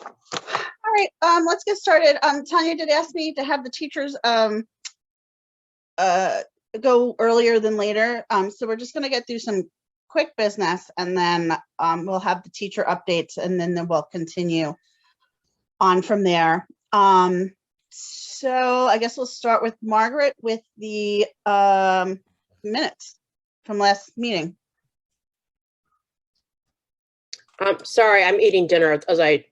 All right, let's get started. Tanya did ask me to have the teachers go earlier than later. So we're just gonna get through some quick business, and then we'll have the teacher updates, and then we'll continue on from there. So I guess we'll start with Margaret with the minutes from last meeting. Sorry, I'm eating dinner as I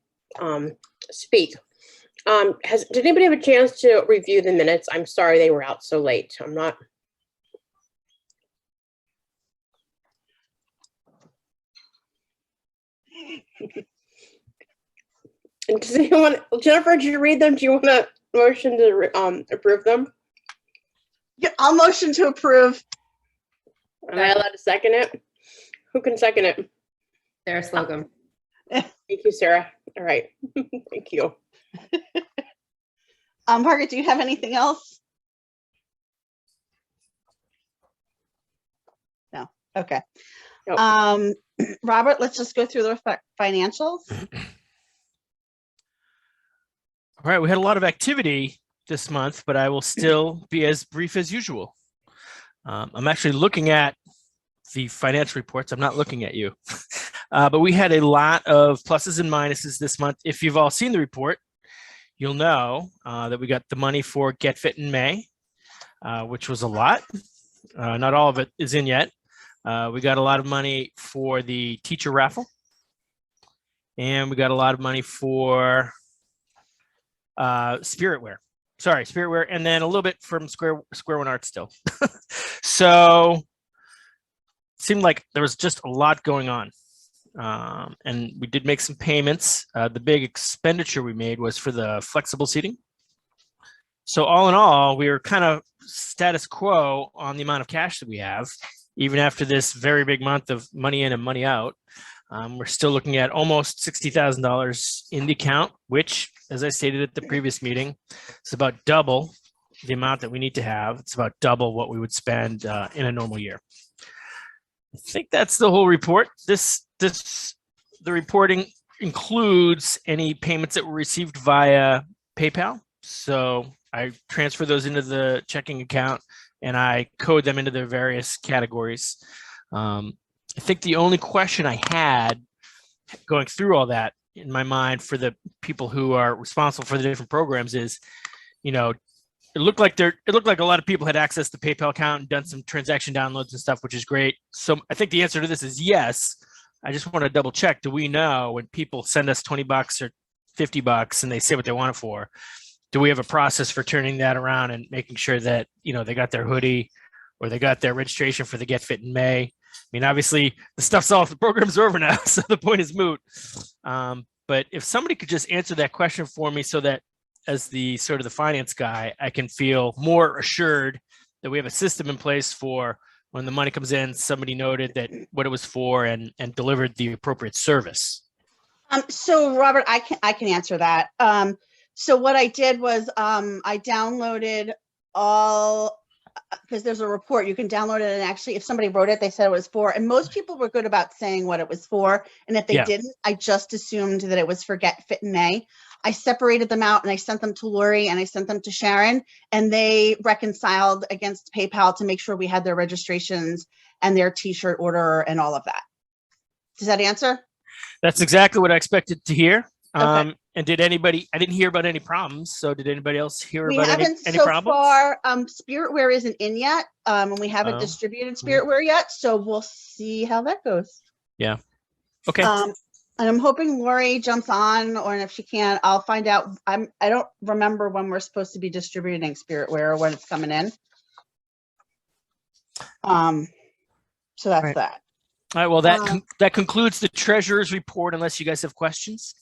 speak. Did anybody have a chance to review the minutes? I'm sorry they were out so late. I'm not. Does anyone, Jennifer, did you read them? Do you want a motion to approve them? Yeah, I'll motion to approve. Am I allowed to second it? Who can second it? Sarah Slocum. Thank you, Sarah. All right. Thank you. Margaret, do you have anything else? No. Okay. Nope. Robert, let's just go through the financials. All right, we had a lot of activity this month, but I will still be as brief as usual. I'm actually looking at the financial reports. I'm not looking at you. But we had a lot of pluses and minuses this month. If you've all seen the report, you'll know that we got the money for Get Fit in May, which was a lot. Not all of it is in yet. We got a lot of money for the teacher raffle. And we got a lot of money for Spiritwear. Sorry, Spiritwear, and then a little bit from Square One Art still. So it seemed like there was just a lot going on. And we did make some payments. The big expenditure we made was for the flexible seating. So all in all, we were kind of status quo on the amount of cash that we have, even after this very big month of money in and money out. We're still looking at almost $60,000 in the account, which, as I stated at the previous meeting, it's about double the amount that we need to have. It's about double what we would spend in a normal year. I think that's the whole report. The reporting includes any payments that were received via PayPal. So I transfer those into the checking account and I code them into their various categories. I think the only question I had going through all that in my mind for the people who are responsible for the different programs is, you know, it looked like a lot of people had access to the PayPal account and done some transaction downloads and stuff, which is great. So I think the answer to this is yes. I just want to double check. Do we know when people send us $20 or $50 and they say what they want it for, do we have a process for turning that around and making sure that, you know, they got their hoodie or they got their registration for the Get Fit in May? I mean, obviously the stuff's off, the program's over now, so the point is moot. But if somebody could just answer that question for me so that as the sort of the finance guy, I can feel more assured that we have a system in place for when the money comes in, somebody noted that what it was for and delivered the appropriate service. So Robert, I can answer that. So what I did was I downloaded all, because there's a report, you can download it, and actually if somebody wrote it, they said it was for, and most people were good about saying what it was for, and if they didn't, I just assumed that it was for Get Fit in May. I separated them out and I sent them to Lori and I sent them to Sharon, and they reconciled against PayPal to make sure we had their registrations and their t-shirt order and all of that. Does that answer? That's exactly what I expected to hear. Okay. And did anybody, I didn't hear about any problems. So did anybody else hear about any problems? So far, Spiritwear isn't in yet. And we haven't distributed Spiritwear yet. So we'll see how that goes. Yeah. Okay. And I'm hoping Lori jumps on, or if she can't, I'll find out. I don't remember when we're supposed to be distributing Spiritwear or when it's coming in. So that's that. All right. Well, that concludes the treasurer's report, unless you guys have questions.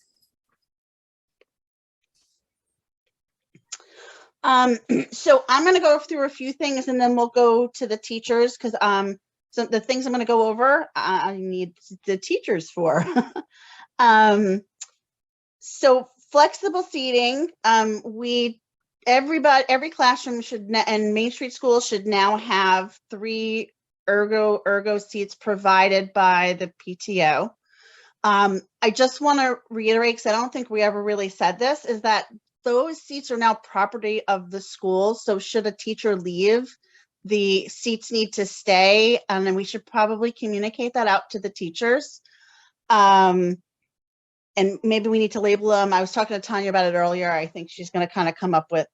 So I'm going to go through a few things and then we'll go to the teachers, because so the things I'm going to go over, I need the teachers for. So flexible seating, every classroom should, and Main Street schools should now have 3 ergo seats provided by the PTO. I just want to reiterate, because I don't think we ever really said this, is that those seats are now property of the school. So should a teacher leave, the seats need to stay, and then we should probably communicate that out to the teachers. And maybe we need to label them. I was talking to Tanya about it earlier. I think she's going to kind of come up with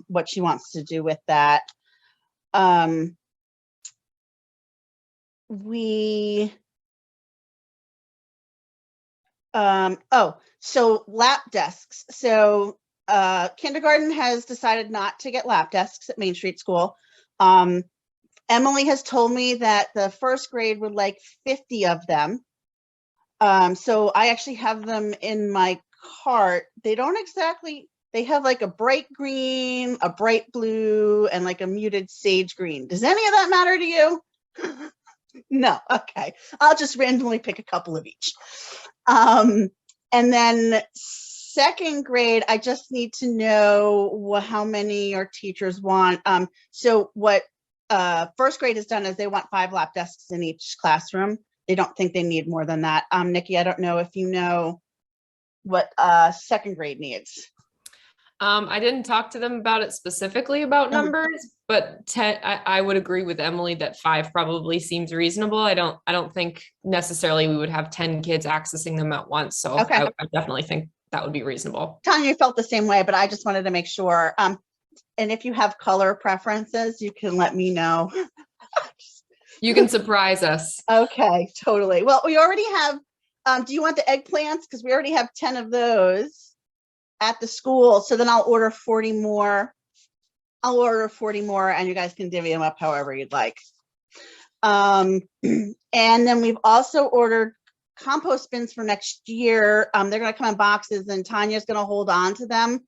what she wants to do with that. So lap desks. So kindergarten has decided not to get lap desks at Main Street School. Emily has told me that the first grade would like 50 of them. So I actually have them in my cart. They don't exactly, they have like a bright green, a bright blue, and like a muted sage green. Does any of that matter to you? No. Okay. I'll just randomly pick a couple of each. And then second grade, I just need to know how many our teachers want. So what first grade has done is they want 5 lap desks in each classroom. They don't think they need more than that. Nikki, I don't know if you know what second grade needs. I didn't talk to them about it specifically about numbers, but I would agree with Emily that 5 probably seems reasonable. I don't think necessarily we would have 10 kids accessing them at once. So Okay. I definitely think that would be reasonable. Tanya felt the same way, but I just wanted to make sure. And if you have color preferences, you can let me know. You can surprise us. Okay, totally. Well, we already have, do you want the eggplants? Because we already have 10 of those at the school. So then I'll order 40 more. I'll order 40 more and you guys can divvy them up however you'd like. And then we've also ordered compost bins for next year. They're going to come in boxes and Tanya's going to hold on to them.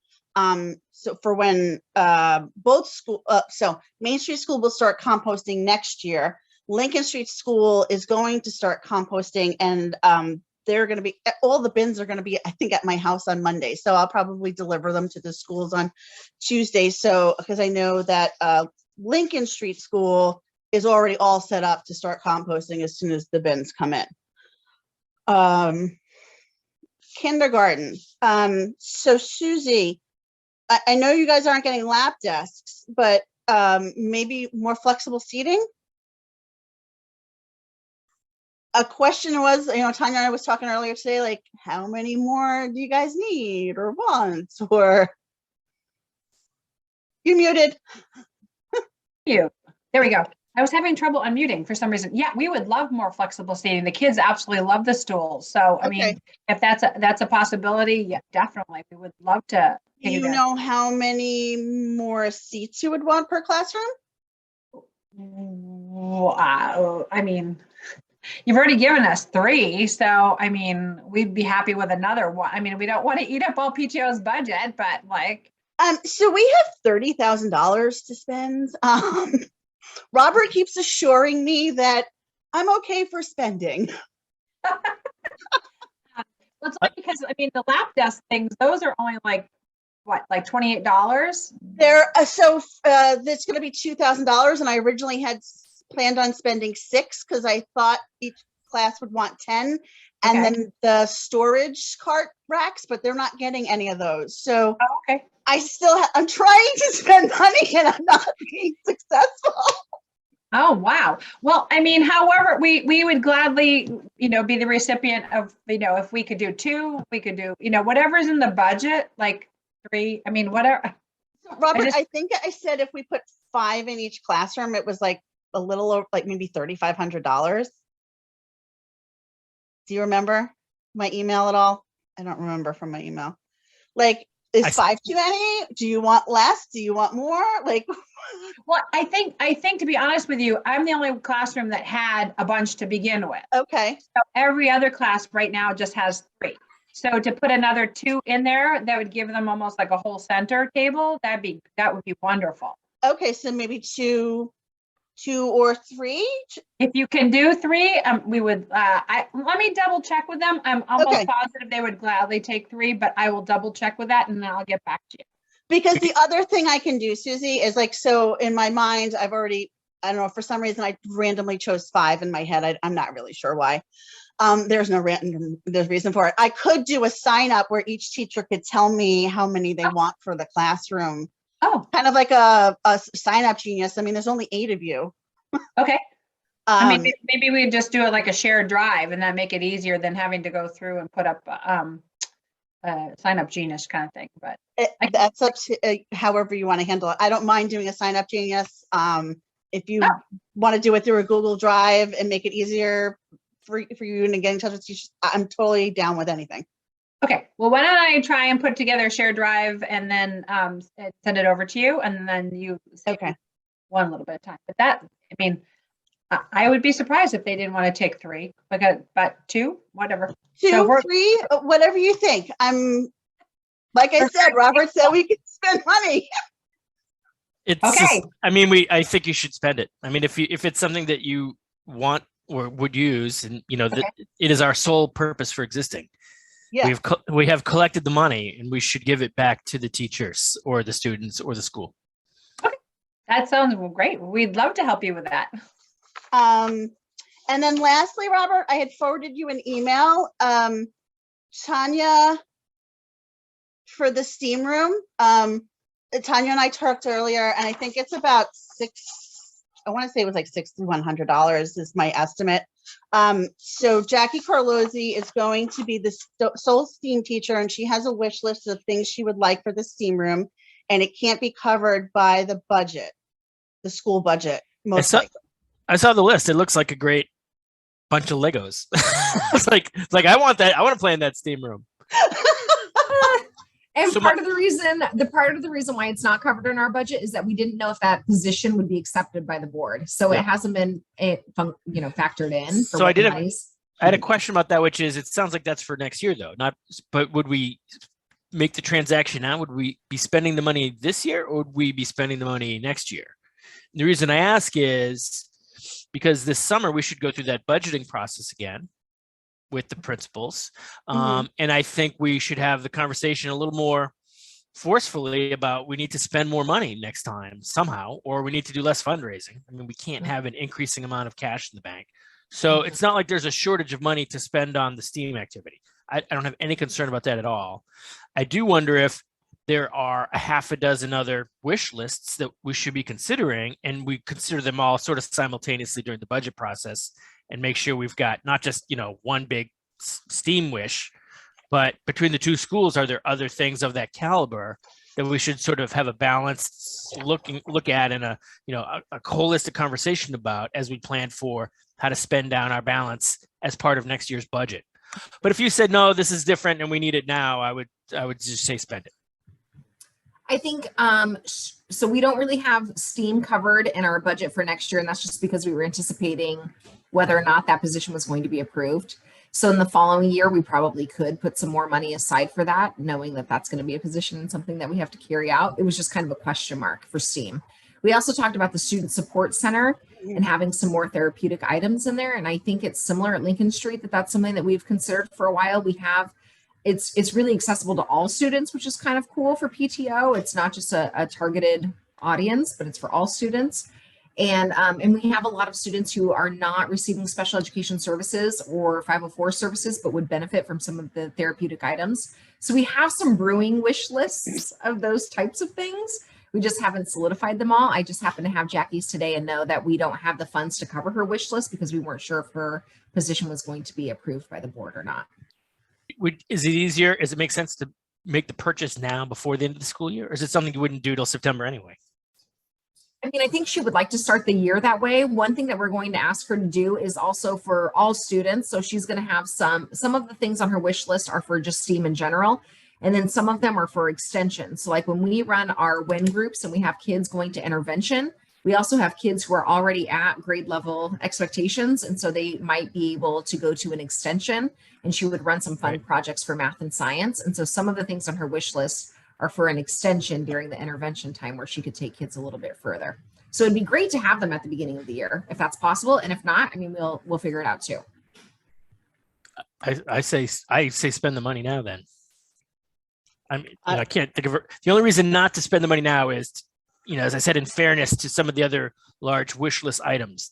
So for when both school, so Main Street School will start composting next year. Lincoln Street School is going to start composting, and they're going to be, all the bins are going to be, I think, at my house on Monday. So I'll probably deliver them to the schools on Tuesday. So, because I know that Lincoln Street School is already all set up to start composting as soon as the bins come in. Kindergarten. So Susie, I know you guys aren't getting lap desks, but maybe more flexible seating. A question was, Tanya and I was talking earlier today, like, how many more do you guys need or want? Or you're muted. You. There we go. I was having trouble unmuting for some reason. Yeah, we would love more flexible seating. The kids absolutely love the stools. So, I mean, if that's a possibility, yeah, definitely. We would love to. Do you know how many more seats you would want per classroom? I mean, you've already given us 3. So, I mean, we'd be happy with another one. I mean, we don't want to eat up all PTO's budget, but like. So we have $30,000 to spend. Robert keeps assuring me that I'm okay for spending. Well, it's like, because I mean, the lap desk things, those are only like, what, like $28? They're so that's going to be $2,000, and I originally had planned on spending 6 because I thought each class would want 10, and then the storage cart racks, but they're not getting any of those. So okay. I'm trying to spend money and I'm not being successful. Oh, wow. Well, I mean, however, we would gladly, be the recipient of, if we could do 2, we could do, whatever's in the budget, like 3, I mean, whatever. Robert, I think I said if we put 5 in each classroom, it was like a little over, like maybe $3,500. Do you remember my email at all? I don't remember from my email. Like, is 5 too many? Do you want less? Do you want more? Like, well, I think to be honest with you, I'm the only classroom that had a bunch to begin with. Okay. So every other class right now just has 3. So to put another 2 in there, that would give them almost like a whole center table. That would be wonderful. Okay, so maybe 2 or 3. If you can do 3, we would. Let me double check with them. I'm almost positive they would gladly take 3, but I will double check with that and then I'll get back to you. Because the other thing I can do, Susie, is like, so in my mind, I don't know, for some reason I randomly chose 5 in my head. I'm not really sure why. There's no random, there's reason for it. I could do a sign up where each teacher could tell me how many they want for the classroom. Oh, Kind of like a sign up genius. I mean, there's only 8 of you. okay. I mean, Um, maybe we just do it like a shared drive and then make it easier than having to go through and put up sign up genius kind of thing. But that's up to however you want to handle it. I don't mind doing a sign up genius. If you want to do it through a Google Drive and make it easier for you to get in touch with teachers, I'm totally down with anything. okay, well, why don't I try and put together a shared drive and then send it over to you, and then you save Okay. one little bit of time. But that, I mean, I would be surprised if they didn't want to take 3, but 2, whatever. 2, So we're- 3, whatever you think. I'm, like I said, Robert said we could spend money. It's Okay. just, I mean, I think you should spend it. I mean, if it's something that you want or would use, and that it is our sole purpose for existing. Yeah. We have collected the money, and we should give it back to the teachers or the students or the school. That sounds great. We'd love to help you with that. And then lastly, Robert, I had forwarded you an email. Tanya, for the STEAM room, Tanya and I talked earlier, and I think it's about I want to say it was like $6,100 is my estimate. So Jackie Carlozzi is going to be the sole STEAM teacher, and she has a wish list of things she would like for the STEAM room, and it can't be covered by the budget, the school budget, most likely. I saw the list. It looks like a great bunch of Legos. It's like I want that. I want to play in that STEAM room. And So part of the reason why it's not covered in our budget is that we didn't know if that position would be accepted by the board. So Yeah. it hasn't been factored in. For So what the money's- I had a question about that, which is, it sounds like that's for next year, though. But would we make the transaction now? Would we be spending the money this year, or would we be spending the money next year? And the reason I ask is because this summer we should go through that budgeting process again with the principals. And I think we should have the conversation a little more forcefully about, we need to spend more money next time somehow, or we need to do less fundraising. I mean, we can't have an increasing amount of cash in the bank. So it's not like there's a shortage of money to spend on the STEAM activity. I don't have any concern about that at all. I do wonder if there are a half a dozen other wish lists that we should be considering, and we consider them all sort of simultaneously during the budget process, and make sure we've got not just, one big STEAM wish, but between the two schools, are there other things of that caliber that we should sort of have a balanced look at, and a holistic conversation about as we plan for how to spend down our balance as part of next year's budget. But if you said, no, this is different and we need it now, I would just say spend it. I think, so we don't really have STEAM covered in our budget for next year. And that's just because we were anticipating whether or not that position was going to be approved. So in the following year, we probably could put some more money aside for that, knowing that that's going to be a position and something that we have to carry out. It was just kind of a question mark for STEAM. We also talked about the Student Support Center and having some more therapeutic items in there. And I think it's similar at Lincoln Street, that's something that we've considered for a while. We have, it's really accessible to all students, which is kind of cool for PTO. It's not just a targeted audience, but it's for all students. And we have a lot of students who are not receiving special education services or 504 services, but would benefit from some of the therapeutic items. So we have some brewing wish lists of those types of things. We just haven't solidified them all. I just happen to have Jackie's today and know that we don't have the funds to cover her wish list because we weren't sure if her position was going to be approved by the board or not. Is it easier? Does it make sense to make the purchase now before the end of the school year? Or is it something you wouldn't do till September anyway? I mean, I think she would like to start the year that way. One thing that we're going to ask her to do is also for all students. So she's going to have some of the things on her wish list are for just STEAM in general. And then some of them are for extension. So like when we run our WIN groups and we have kids going to intervention, we also have kids who are already at grade level expectations. And so they might be able to go to an extension, and she would run some fun projects for math and science. And so some of the things on her wish list are for an extension during the intervention time where she could take kids a little bit further. So it'd be great to have them at the beginning of the year if that's possible. And if not, I mean, we'll figure it out too. I say spend the money now then. I mean, I can't think of it. The only reason not to spend the money now is, as I said, in fairness to some of the other large wish list items.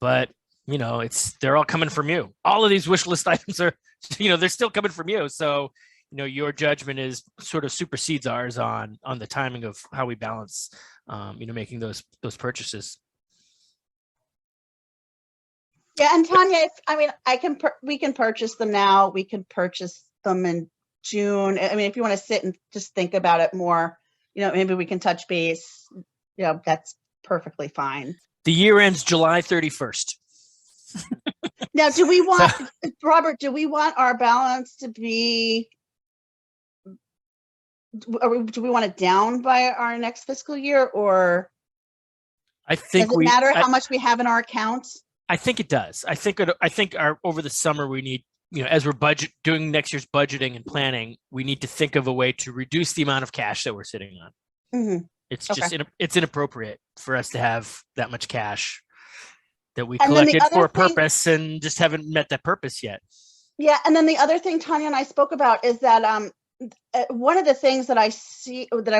But they're all coming from you. All of these wish list items are, they're still coming from you. So, your judgment is sort of supersedes ours on the timing of how we balance, making those purchases. Yeah, and Tanya, we can purchase them now. We can purchase them in June. I mean, if you want to sit and just think about it more, maybe we can touch base. That's perfectly fine. The year ends July 31st. Now, do we want, Robert, do we want our balance to be, do we want it down by our next fiscal year, or I think does it matter how much we have in our accounts? I think it does. I think over the summer we need, as we're doing next year's budgeting and planning, we need to think of a way to reduce the amount of cash that we're sitting on. Mm-hmm. It's just it's inappropriate for us to have that much cash that we And then the collected for a other thing- purpose and just haven't met that purpose yet. Yeah, and then the other thing Tanya and I spoke about is that one of the things that I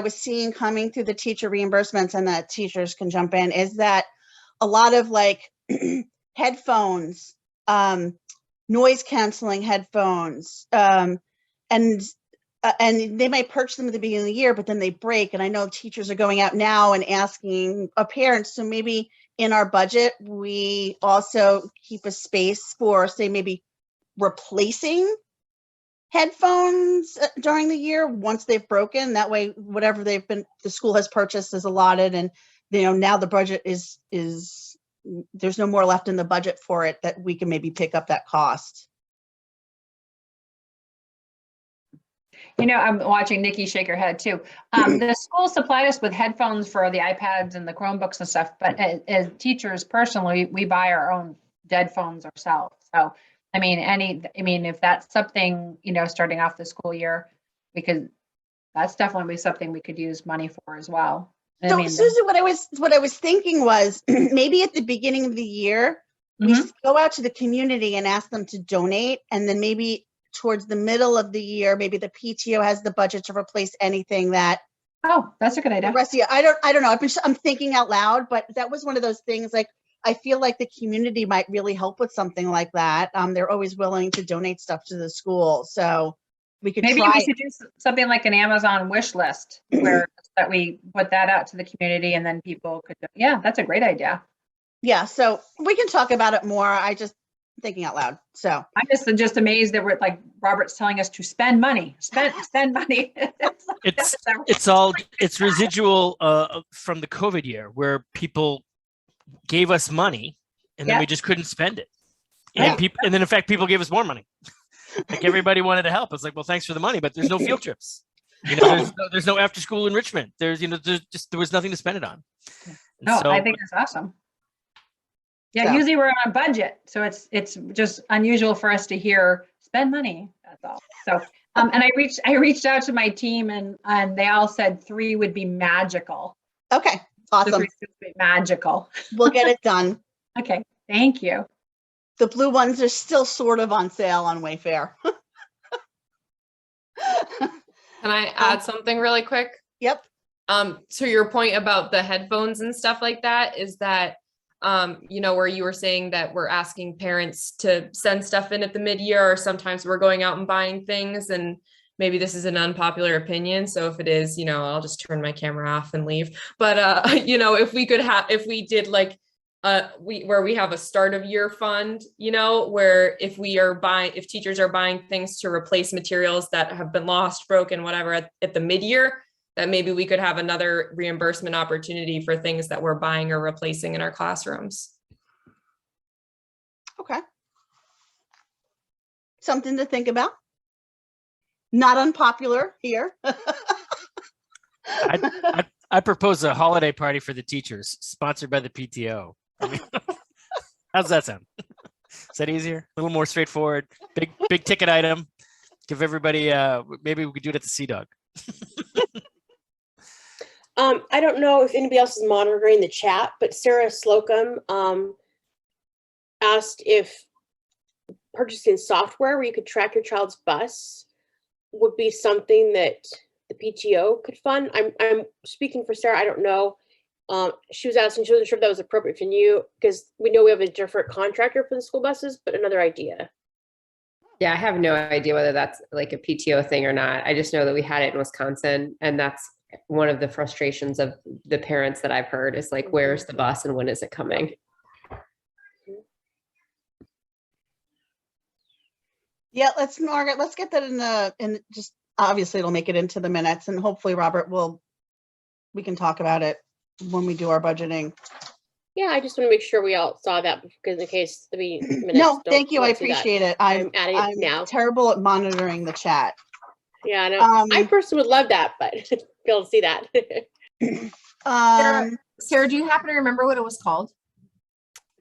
was seeing coming through the teacher reimbursements, and that teachers can jump in, is that a lot of like headphones, noise canceling headphones, and they might purchase them at the beginning of the year, but then they break. And I know teachers are going out now and asking parents, so maybe in our budget, we also keep a space for, say, maybe replacing headphones during the year once they've broken. That way, whatever the school has purchased is allotted, and now the budget is there's no more left in the budget for it, that we can maybe pick up that cost. I'm watching Nikki shake her head too. The school supplied us with headphones for the iPads and the Chromebooks and stuff, but as teachers personally, we buy our own headphones ourselves. So, if that's something, starting off the school year, that's definitely something we could use money for as well. So, Susan, what I was thinking was maybe at the beginning of the year, we go out to the community and ask them to donate, and then maybe towards the middle of the year, maybe the PTO has the budget to replace anything that. Oh, that's a good idea. The rest of you, I don't know. I'm thinking out loud, but that was one of those things. Like, I feel like the community might really help with something like that. They're always willing to donate stuff to the school, so we could maybe try. We should do something like an Amazon wish list where that we put that out to the community, and then people could. Yeah, that's a great idea. Yeah, so we can talk about it more. I just thinking out loud. So I'm just amazed that we're like Robert's telling us to spend money, spend money. It's residual from the COVID year where people gave us money and then we just couldn't spend it. And then in fact, people gave us more money. Like everybody wanted to help. It's like, well, thanks for the money, but there's no field trips. There's no after school enrichment. There was nothing to spend it on. No, I think that's awesome. Yeah, usually we're on a budget, so it's just unusual for us to hear spend money. That's all. So, and I reached out to my team, and they all said 3 would be magical. Okay, awesome. 3 would be magical. We'll get it done. Okay, thank you. The blue ones are still sort of on sale on Wayfair. Can I add something really quick? Yep. To your point about the headphones and stuff like that, is that where you were saying that we're asking parents to send stuff in at the mid-year, or sometimes we're going out and buying things, and maybe this is an unpopular opinion. So if it is, I'll just turn my camera off and leave. But, if we did like, where we have a start of year fund, where if teachers are buying things to replace materials that have been lost, broken, whatever at the mid-year, that maybe we could have another reimbursement opportunity for things that we're buying or replacing in our classrooms. Okay. Something to think about. Not unpopular here. I propose a holiday party for the teachers, sponsored by the PTO. How's that sound? Is that easier? A little more straightforward. Big ticket item. Give everybody. Maybe we could do it at the Sea Dog. I don't know if anybody else is monitoring the chat, but Sarah Slocum asked if purchasing software where you could track your child's bus would be something that the PTO could fund. I'm speaking for Sarah. I don't know She was asking, she wasn't sure if that was appropriate. Can you, because we know we have a different contractor for the school buses, but another idea. Yeah, I have no idea whether that's like a PTO thing or not. I just know that we had it in Wisconsin, and that's one of the frustrations of the parents that I've heard is like, where's the bus and when is it coming? Yeah, Margaret, let's get that in just, obviously it'll make it into the minutes, and hopefully Robert we can talk about it when we do our budgeting. Yeah, I just want to make sure we all saw that because in case the minutes No, don't- thank you. I don't see that. appreciate it. I'm adding it I'm now. terrible at monitoring the chat. Yeah, I know. I personally would love that, but be able to see that. Sarah, do you happen to remember what it was called?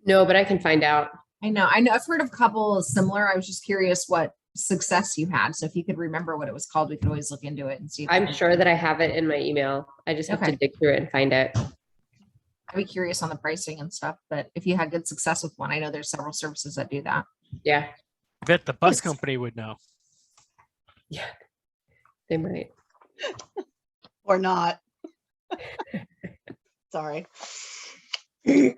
No, but I can find out. I know I've heard of a couple similar. I was just curious what success you had. So if you could remember what it was called, we could always look into it and see. I'm sure that I have it in my email. I just have to dig through it and find it. I'd be curious on the pricing and stuff, but if you had good success with one, I know there's several services that do that. Yeah. I bet the bus company would know. Yeah, they might. Or not. Sorry. Okay,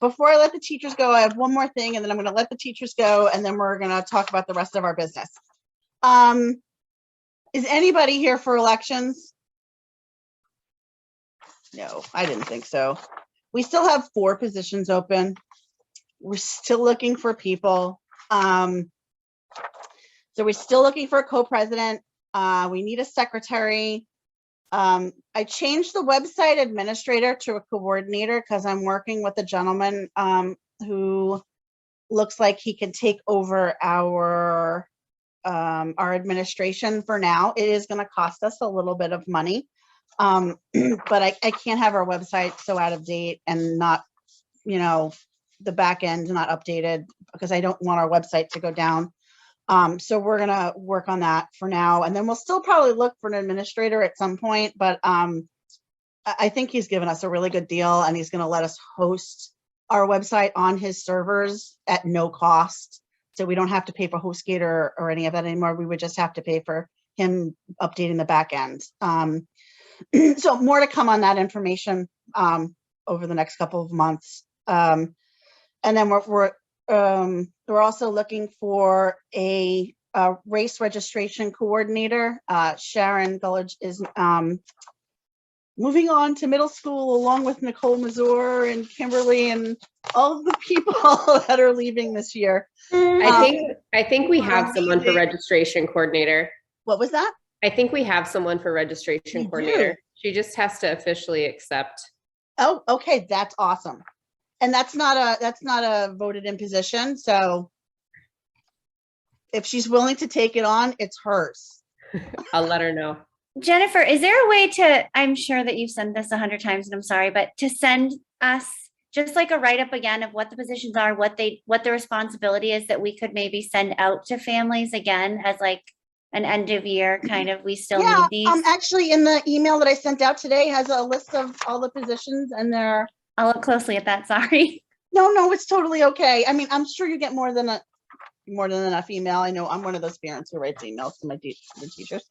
before I let the teachers go, I have one more thing, and then I'm going to let the teachers go, and then we're going to talk about the rest of our business. Is anybody here for elections? No, I didn't think so. We still have 4 positions open. We're still looking for people. So we're still looking for a co-president. We need a secretary. I changed the website administrator to a coordinator because I'm working with a gentleman who looks like he can take over our administration for now. It is going to cost us a little bit of money, but I can't have our website so out of date and not, the back end not updated because I don't want our website to go down. So we're going to work on that for now. And then we'll still probably look for an administrator at some point, but I think he's given us a really good deal and he's going to let us host our website on his servers at no cost. So we don't have to pay for HostGator or any of that anymore. We would just have to pay for him updating the back end. So more to come on that information over the next couple of months. And then we're also looking for a race registration coordinator. Sharon Gullidge is moving on to middle school along with Nicole Mazur and Kimberly and all of the people that are leaving this year. I think we have someone for registration coordinator. What was that? I think we have someone for registration coordinator. She just has to officially accept. Oh, okay, that's awesome. And that's not a voted in position. So if she's willing to take it on, it's hers. I'll let her know. Jennifer, is there a way to, I'm sure that you've sent this 100 times and I'm sorry, but to send us just like a write-up again of what the positions are, what the responsibility is that we could maybe send out to families again as like an end of year kind of, we still need these? Actually in the email that I sent out today has a list of all the positions and they're. I'll look closely at that, sorry. No, it's totally okay. I mean, I'm sure you get more than enough email. I know I'm one of those parents who writes emails to the teachers.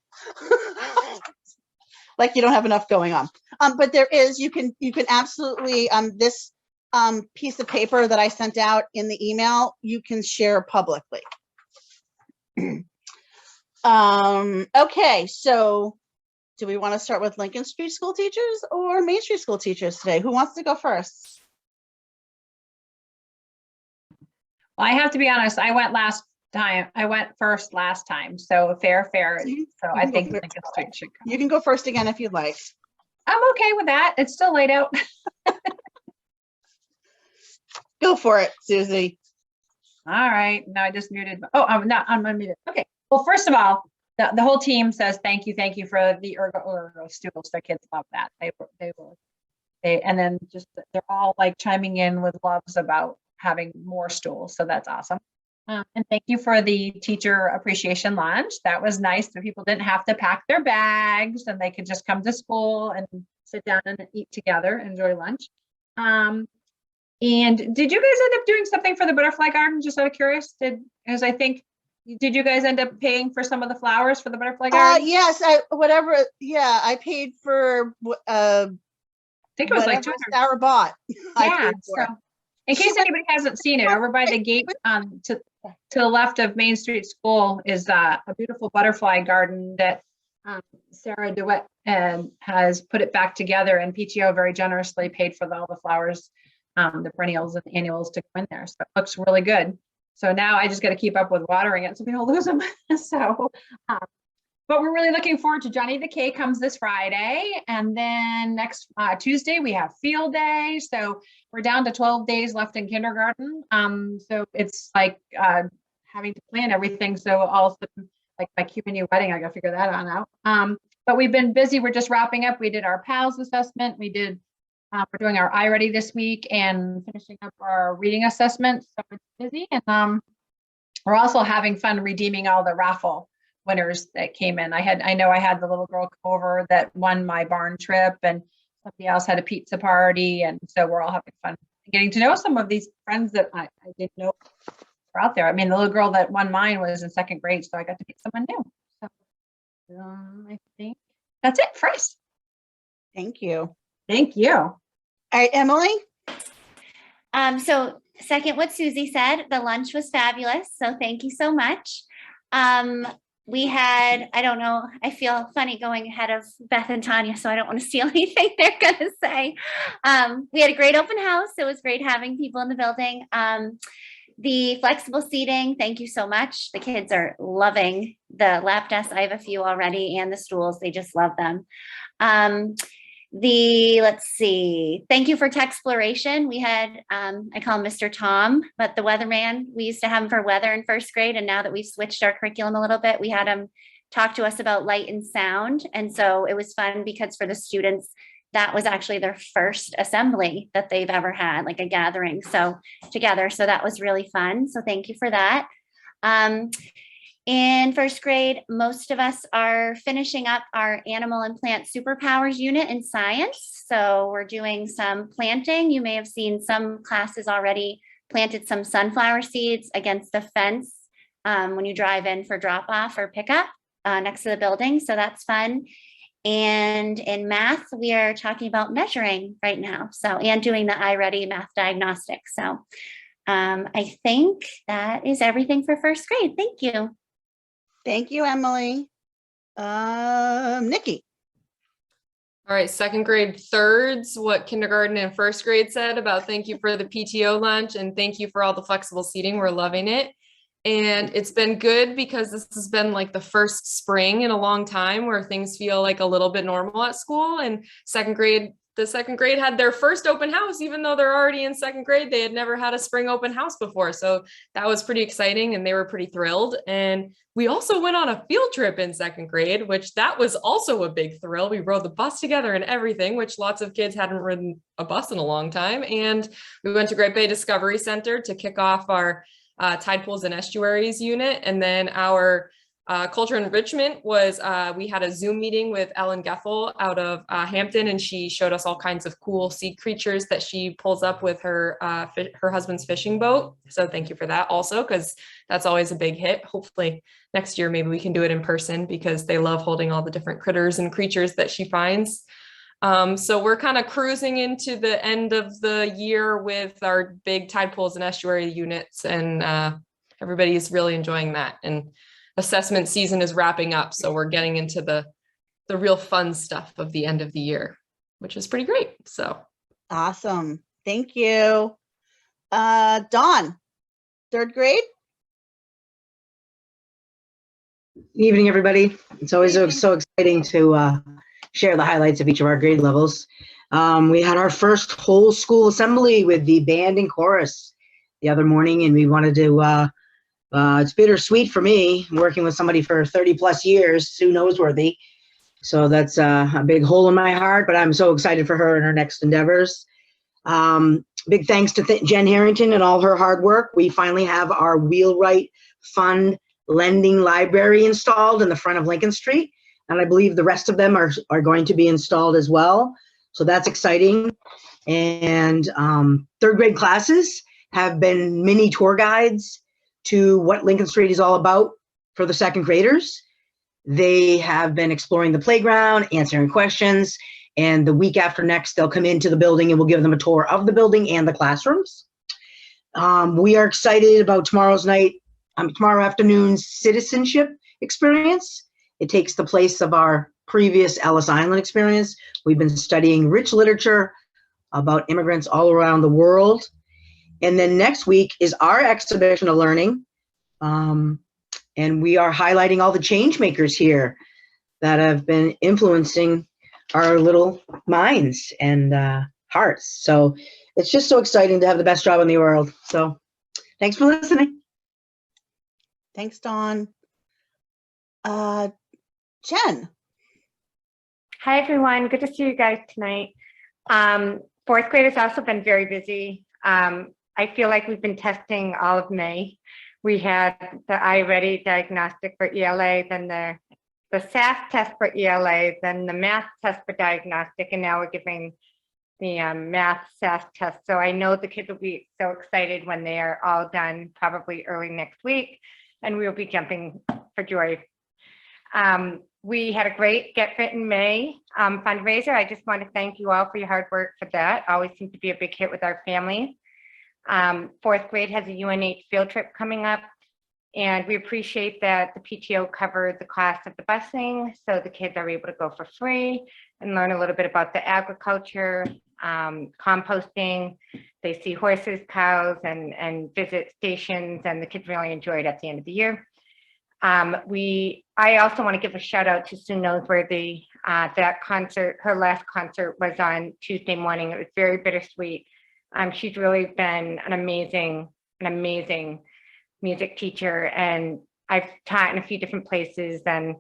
Like you don't have enough going on. But there is, you can absolutely, this piece of paper that I sent out in the email, you can share publicly. Okay, so do we want to start with Lincoln Street school teachers or Main Street school teachers today? Who wants to go first? Well, I have to be honest, I went first last time. So fair. So I think Lincoln Street should come. You can go first again if you'd like. I'm okay with that. It's still laid out. Go for it, Susie. All right. No, I just muted. Oh, I'm unmuted. Okay. Well, first of all, the whole team says thank you for the ergo stools. The kids love that. And then just they're all like chiming in with loves about having more stools. So that's awesome. And thank you for the teacher appreciation lunch. That was nice. So people didn't have to pack their bags and they could just come to school and sit down and eat together, enjoy lunch. And did you guys end up doing something for the butterfly garden? Just out of curious, did you guys end up paying for some of the flowers for the butterfly garden? Yes, I paid for think it was like whatever 200. Sarah bought. I Yeah, paid for. so in She case went- anybody hasn't seen it, over by the gate to the left of Main Street School is a beautiful butterfly garden that Sarah DeWitt has put it back together, and PTO very generously paid for all the flowers, the perennials and annuals to go in there. So it looks really good. So now I just got to keep up with watering it so we don't lose them. So, but we're really looking forward to Johnny the K comes this Friday. And then next Tuesday, we have field day. So we're down to 12 days left in kindergarten. So it's like having to plan everything. So also like my QNU wedding, I got to figure that on out. But we've been busy. We're just wrapping up. We did our PALS assessment. We did, we're doing our iReady this week and finishing up our reading assessment. So it's busy. And we're also having fun redeeming all the raffle winners that came in. I know I had the little girl come over that won my barn trip, and somebody else had a pizza party. And so we're all having fun getting to know some of these friends that I didn't know were out there. I mean, the little girl that won mine was in 2nd grade, so I got to meet someone new. So I think that's it for us. Thank you. Thank you. All right, Emily. So second what Susie said, the lunch was fabulous. So thank you so much. We had, I don't know, I feel funny going ahead of Beth and Tanya, so I don't want to steal anything they're going to say. We had a great open house. It was great having people in the building. The flexible seating, thank you so much. The kids are loving the lap desks. I have a few already, and the stools. They just love them. Let's see, thank you for Techsploration. We had, I call him Mr. Tom, but the weatherman, we used to have him for weather in 1st grade. And now that we've switched our curriculum a little bit, we had him talk to us about light and sound. And so it was fun because for the students, that was actually their first assembly that they've ever had, like a gathering. So together, so that was really fun. So thank you for that. In 1st grade, most of us are finishing up our animal and plant superpowers unit in science. So we're doing some planting. You may have seen some classes already planted some sunflower seeds against the fence when you drive in for drop off or pickup next to the building. So that's fun. And in math, we are talking about measuring right now. So, and doing the iReady math diagnostics. So I think that is everything for 1st grade. Thank you. Thank you, Emily. Nikki. All right, 2nd grade thirds, what kindergarten and 1st grade said about thank you for the PTO lunch and thank you for all the flexible seating. We're loving it. And it's been good because this has been like the first spring in a long time where things feel like a little bit normal at school. And 2nd grade, the 2nd grade had their first open house, even though they're already in 2nd grade, they had never had a spring open house before. So that was pretty exciting and they were pretty thrilled. And we also went on a field trip in 2nd grade, which that was also a big thrill. We rode the bus together and everything, which lots of kids hadn't ridden a bus in a long time. And we went to Great Bay Discovery Center to kick off our tide pools and estuaries unit. And then our culture enrichment was, we had a Zoom meeting with Ellen Gethel out of Hampton, and she showed us all kinds of cool sea creatures that she pulls up with her husband's fishing boat. So thank you for that also, because that's always a big hit. Hopefully next year, maybe we can do it in person because they love holding all the different critters and creatures that she finds. So we're kind of cruising into the end of the year with our big tide pools and estuary units, and everybody is really enjoying that. And assessment season is wrapping up, so we're getting into the real fun stuff of the end of the year, which is pretty great. So Awesome. Thank you. Dawn, 3rd grade. Evening, everybody. It's always so exciting to share the highlights of each of our grade levels. We had our first whole school assembly with the band and chorus the other morning, and we wanted to, it's bittersweet for me, working with somebody for 30 plus years, Sue Noseworthy. So that's a big hole in my heart, but I'm so excited for her and her next endeavors. Big thanks to Jen Harrington and all her hard work. We finally have our Wheelwright Fund lending library installed in the front of Lincoln Street. And I believe the rest of them are going to be installed as well. So that's exciting. And 3rd grade classes have been mini tour guides to what Lincoln Street is all about for the 2nd graders. They have been exploring the playground, answering questions, And the week after next, they'll come into the building and we'll give them a tour of the building and the classrooms. We are excited about tomorrow afternoon's citizenship experience. It takes the place of our previous Ellis Island experience. We've been studying rich literature about immigrants all around the world. And then next week is our exhibition of learning. And we are highlighting all the change makers here that have been influencing our little minds and hearts. So it's just so exciting to have the best job in the world. So thanks for listening. Thanks, Dawn. Jen. Hi, everyone. Good to see you guys tonight. Fourth grade has also been very busy. I feel like we've been testing all of May. We had the iReady diagnostic for ELA, then the SAS test for ELA, then the math test for diagnostic, and now we're giving the math SAS test. So I know the kids will be so excited when they are all done, probably early next week, and we'll be jumping for joy. We had a great Get Fit in May fundraiser. I just want to thank you all for your hard work for that. Always seems to be a big hit with our families. Fourth grade has a UNH field trip coming up, and we appreciate that the PTO covered the cost of the busing, so the kids are able to go for free and learn a little bit about the agriculture, composting. They see horses, cows, and visit stations, and the kids really enjoy it at the end of the year. I also want to give a shout out to Sue Noseworthy. That concert, her last concert was on Tuesday morning. It was very bittersweet. She's really been an amazing music teacher, and I've taught in a few different places, and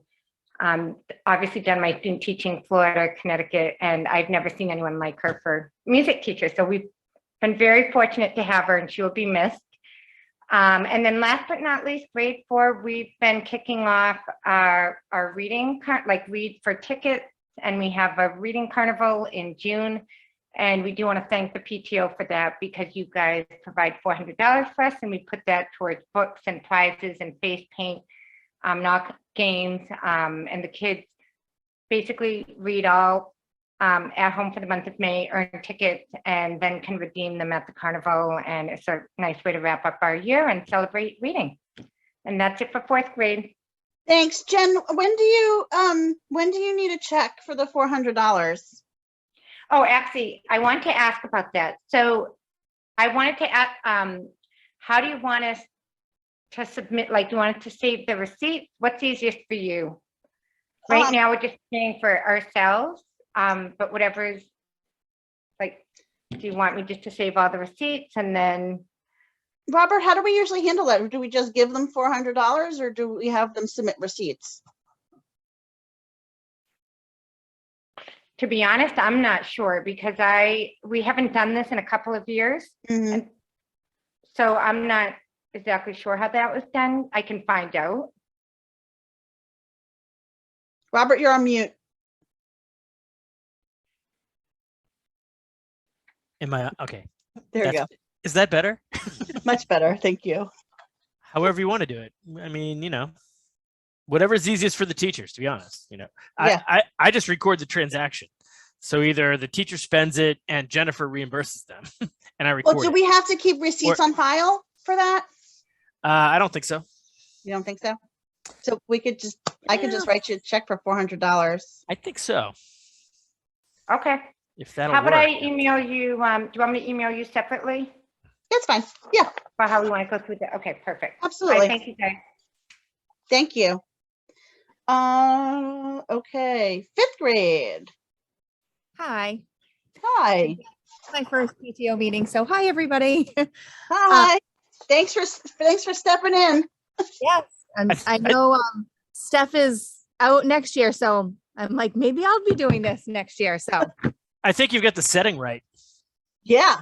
obviously done my student teaching Florida, Connecticut, and I've never seen anyone like her for music teacher. So we've been very fortunate to have her, and she will be missed. And then last but not least, grade 4, we've been kicking off our reading, read for tickets, and we have a reading carnival in June. And we do want to thank the PTO for that, because you guys provide $400 for us, and we put that towards books and prizes and face paint, knock games, and the kids basically read all at home for the month of May, earn tickets, and then can redeem them at the carnival. And it's a nice way to wrap up our year and celebrate reading. And that's it for fourth grade. Thanks, Jen. When do you need a check for the $400? Oh, actually, I want to ask about that. So I wanted to ask, how do you want us to submit? Like, do you want us to save the receipt? What's easiest for you? Right now, we're just paying for ourselves, but whatever is, like, do you want me just to save all the receipts and then? Robert, how do we usually handle that? Do we just give them $400, or do we have them submit receipts? To be honest, I'm not sure, because we haven't done this in a couple of years. Mm-hmm. And so I'm not exactly sure how that was done. I can find out. Robert, you're on mute. Am I okay? There you go. Is that better? Much better. Thank you. However you want to do it. I mean, whatever's easiest for the teachers, to be honest. Yeah. I just record the transaction. So either the teacher spends it and Jennifer reimburses them and I record Well, do we have to keep receipts on file for that? I don't think so. You don't think so? So I could just write you a check for $400. I think so. Okay. If that'll How about work. I email you? Do you want me to email you separately That's fine. Yeah, about how we want to go through that? Okay, perfect. absolutely. Thank you, guys. Thank you. Okay, 5th grade. Hi, Hi. my first PTO meeting. So hi, everybody. Hi. Thanks for stepping in. Yes, and I know Steph is out next year, so I'm like, maybe I'll be doing this next year. So I think you've got the setting right. Yeah.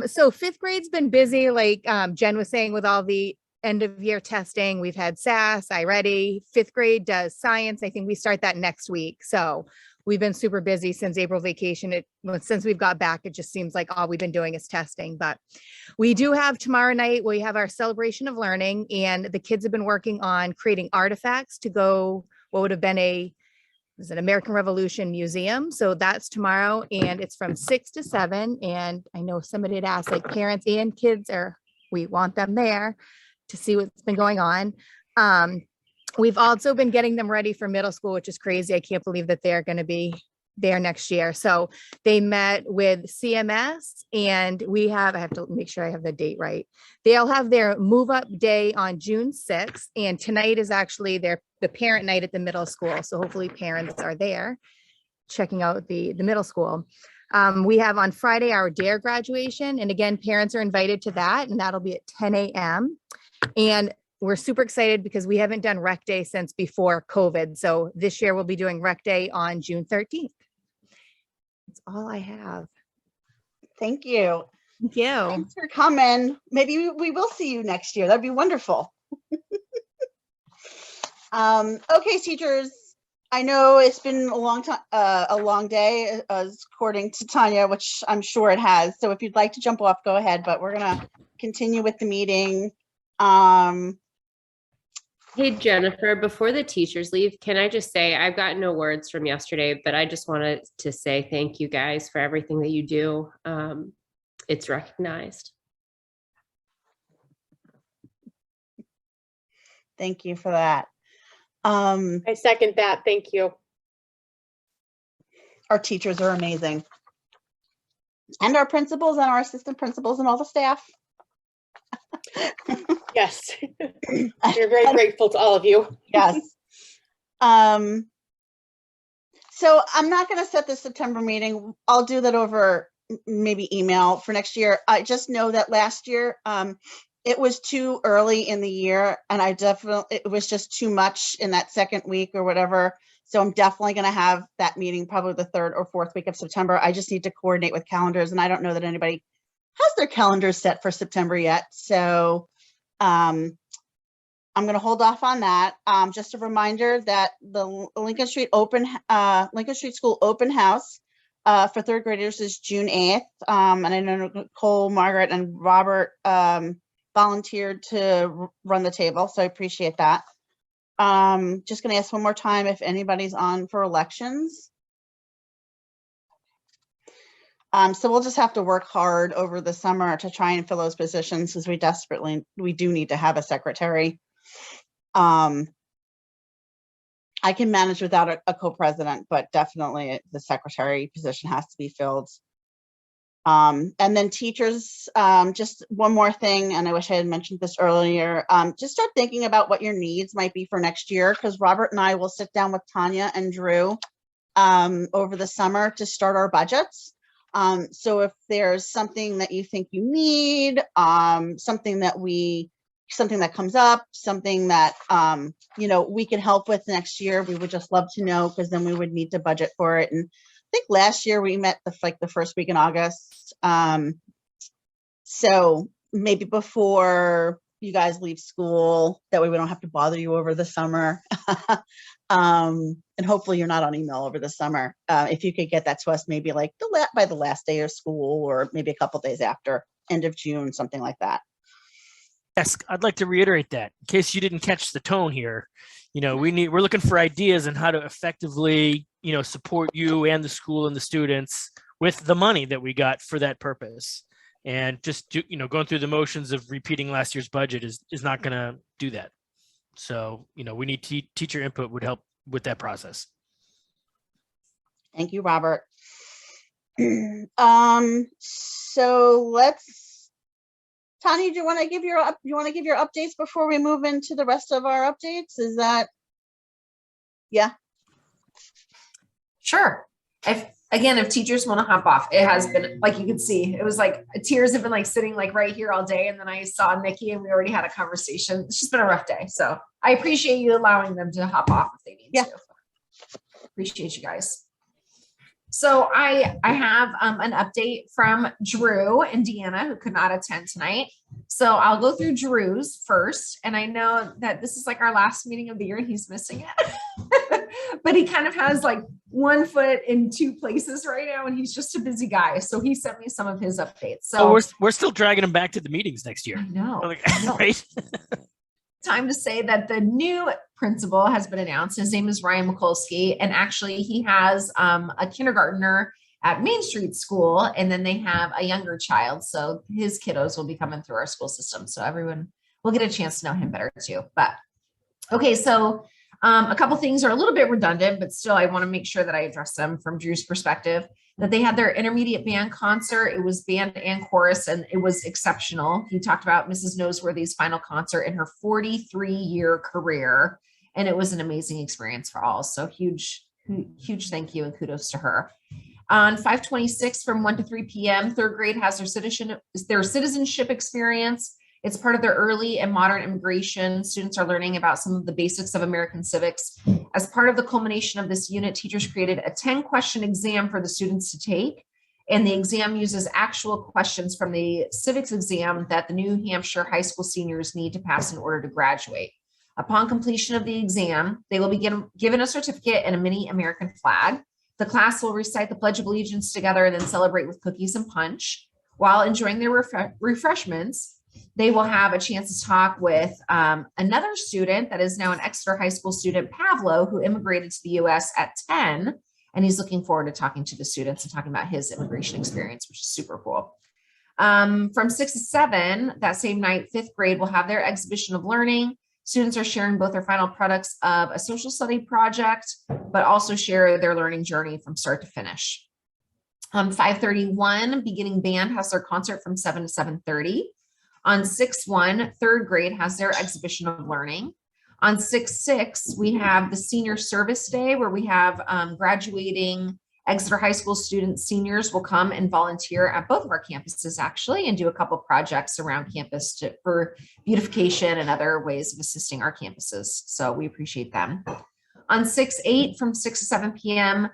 So 5th grade's been busy, like Jen was saying, with all the end of year testing. We've had SAS, iReady. 5th grade does science. I think we start that next week. So we've been super busy since April vacation. Since we've got back, it just seems like all we've been doing is testing. But we do have tomorrow night, we have our celebration of learning, and the kids have been working on creating artifacts to go what would have been is an American Revolution Museum. So that's tomorrow and it's from 6 to 7. And I know somebody had asked, like, parents and kids we want them there to see what's been going on. We've also been getting them ready for middle school, which is crazy. I can't believe that they're going to be there next year. So they met with CMS and I have to make sure I have the date right. They'll have their move up day on June 6th. And tonight is actually the parent night at the middle school. So hopefully parents are there checking out the middle school. We have on Friday our DARE graduation. And again, parents are invited to that and that'll be at 10 a.m. And we're super excited because we haven't done rec day since before COVID. So this year we'll be doing rec day on June 13th. That's all I have. Thank you. Thank you. Thanks for coming. Maybe we will see you next year. That'd be wonderful. Okay, teachers. I know it's been a long time, a long day, according to Tanya, which I'm sure it has. So if you'd like to jump off, go ahead. But we're gonna continue with the meeting. Hey, Jennifer, before the teachers leave, can I just say, I've got no words from yesterday, but I just wanted to say thank you guys for everything that you do. It's recognized. Thank you for that. I second that. Thank you. Our teachers are amazing. And our principals and our assistant principals and all the staff. Yes. We're very grateful to all of you. Yes. So I'm not going to set the September meeting. I'll do that over maybe email for next year. I just know that last year it was too early in the year and it was just too much in that second week or whatever. So I'm definitely going to have that meeting probably the 3rd or 4th week of September. I just need to coordinate with calendars and I don't know that anybody has their calendars set for September yet. So I'm going to hold off on that. Just a reminder that the Lincoln Street School open house for 3rd graders is June 8th. And I know Nicole, Margaret, and Robert volunteered to run the table, so I appreciate that. Just going to ask one more time if anybody's on for elections. So we'll just have to work hard over the summer to try and fill those positions because we do need to have a secretary. I can manage without a co-president, but definitely the secretary position has to be filled. And then teachers, just one more thing, and I wish I had mentioned this earlier, just start thinking about what your needs might be for next year, because Robert and I will sit down with Tanya and Drew over the summer to start our budgets. So if there's something that you think you need, something that comes up, something that, we can help with next year, we would just love to know, because then we would need to budget for it. And I think last year we met the first week in August. So maybe before you guys leave school, that way we don't have to bother you over the summer. And hopefully you're not on email over the summer. If you could get that to us, maybe like by the last day of school, or maybe a couple days after end of June, something like that. Yes, I'd like to reiterate that in case you didn't catch the tone here. We're looking for ideas on how to effectively, support you and the school and the students with the money that we got for that purpose. And just going through the motions of repeating last year's budget is not going to do that. So, we need teacher input would help with that process. Thank you, Robert. So Tanya, do you want to give your updates before we move into the rest of our updates? Is that, yeah? Sure. If teachers want to hop off, it has been, like you can see, it was like tears have been like sitting like right here all day. And then I saw Nikki and we already had a conversation. It's just been a rough day. So I appreciate you allowing them to hop off if they need to. Appreciate you guys. So I have an update from Drew and Deanna, who could not attend tonight. So I'll go through Drew's first. And I know that this is like our last meeting of the year and he's missing it. But he kind of has like one foot in two places right now, and he's just a busy guy. So he sent me some of his updates. So we're still dragging him back to the meetings next year. I know. Right? time to say that the new principal has been announced. His name is Ryan Mikulski, and actually he has a kindergartner at Main Street School, and then they have a younger child. So his kiddos will be coming through our school system. So everyone will get a chance to know him better too. But okay, so a couple things are a little bit redundant, but still I want to make sure that I address them from Drew's perspective. That they had their intermediate band concert. It was band and chorus, and it was exceptional. He talked about Mrs. Noseworthy's final concert in her 43-year career, and it was an amazing experience for all. So huge thank you and kudos to her. On 5/26 from 1 to 3 p.m., third grade has their citizenship experience. It's part of their early and modern immigration. Students are learning about some of the basics of American civics. As part of the culmination of this unit, teachers created a 10-question exam for the students to take. And the exam uses actual questions from the civics exam that the New Hampshire high school seniors need to pass in order to graduate. Upon completion of the exam, they will be given a certificate and a mini American flag. The class will recite the Pledge of Allegiance together and then celebrate with cookies and punch. While enjoying their refreshments, they will have a chance to talk with another student that is now an Exeter High School student, Pavlo, who immigrated to the US at 10. And he's looking forward to talking to the students and talking about his immigration experience, which is super cool. From 6 to 7, that same night, fifth grade will have their exhibition of learning. Students are sharing both their final products of a social study project, but also share their learning journey from start to finish. 5:31, beginning band has their concert from 7 to 7:30. On 6/1, third grade has their exhibition of learning. On 6/6, we have the senior service day where we have graduating Exeter High School students, seniors will come and volunteer at both of our campuses actually, and do a couple projects around campus for beautification and other ways of assisting our campuses. So we appreciate them. On 6/8 from 6 to 7 p.m.,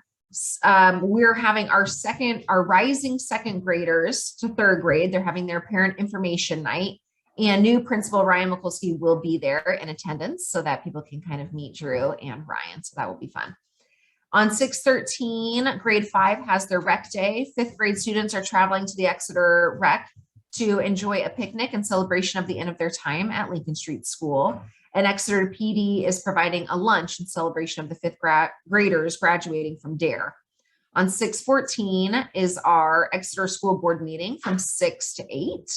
we're having our rising second graders to third grade. They're having their parent information night, and new principal Ryan Mikulski will be there in attendance so that people can kind of meet Drew and Ryan. So that will be fun. On 6/13, grade 5 has their rec day. Fifth grade students are traveling to the Exeter rec to enjoy a picnic in celebration of the end of their time at Lincoln Street School. And Exeter PD is providing a lunch in celebration of the fifth graders graduating from DARE. On 6/14 is our Exeter School Board meeting from 6 to 8.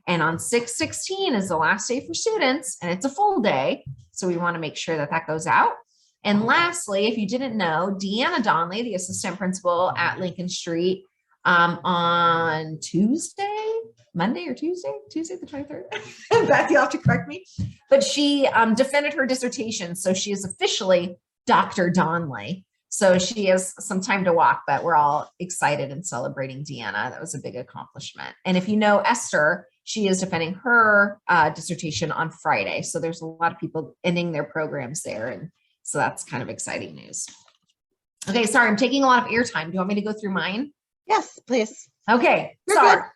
And on 6/16 is the last day for students, and it's a full day. So we want to make sure that that goes out. And lastly, if you didn't know, Deanna Donley, the assistant principal at Lincoln Street, on Monday the 23rd. Beth, you'll have to correct me. But she defended her dissertation. So she is officially Dr. Donley. So she has some time to walk, but we're all excited and celebrating Deanna. That was a big accomplishment. And if you know Esther, she is defending her dissertation on Friday. So there's a lot of people ending their programs there. And so that's kind of exciting news. Okay, sorry, I'm taking a lot of airtime. Do you want me to go through mine? Yes, please. Okay, You're sorry. good.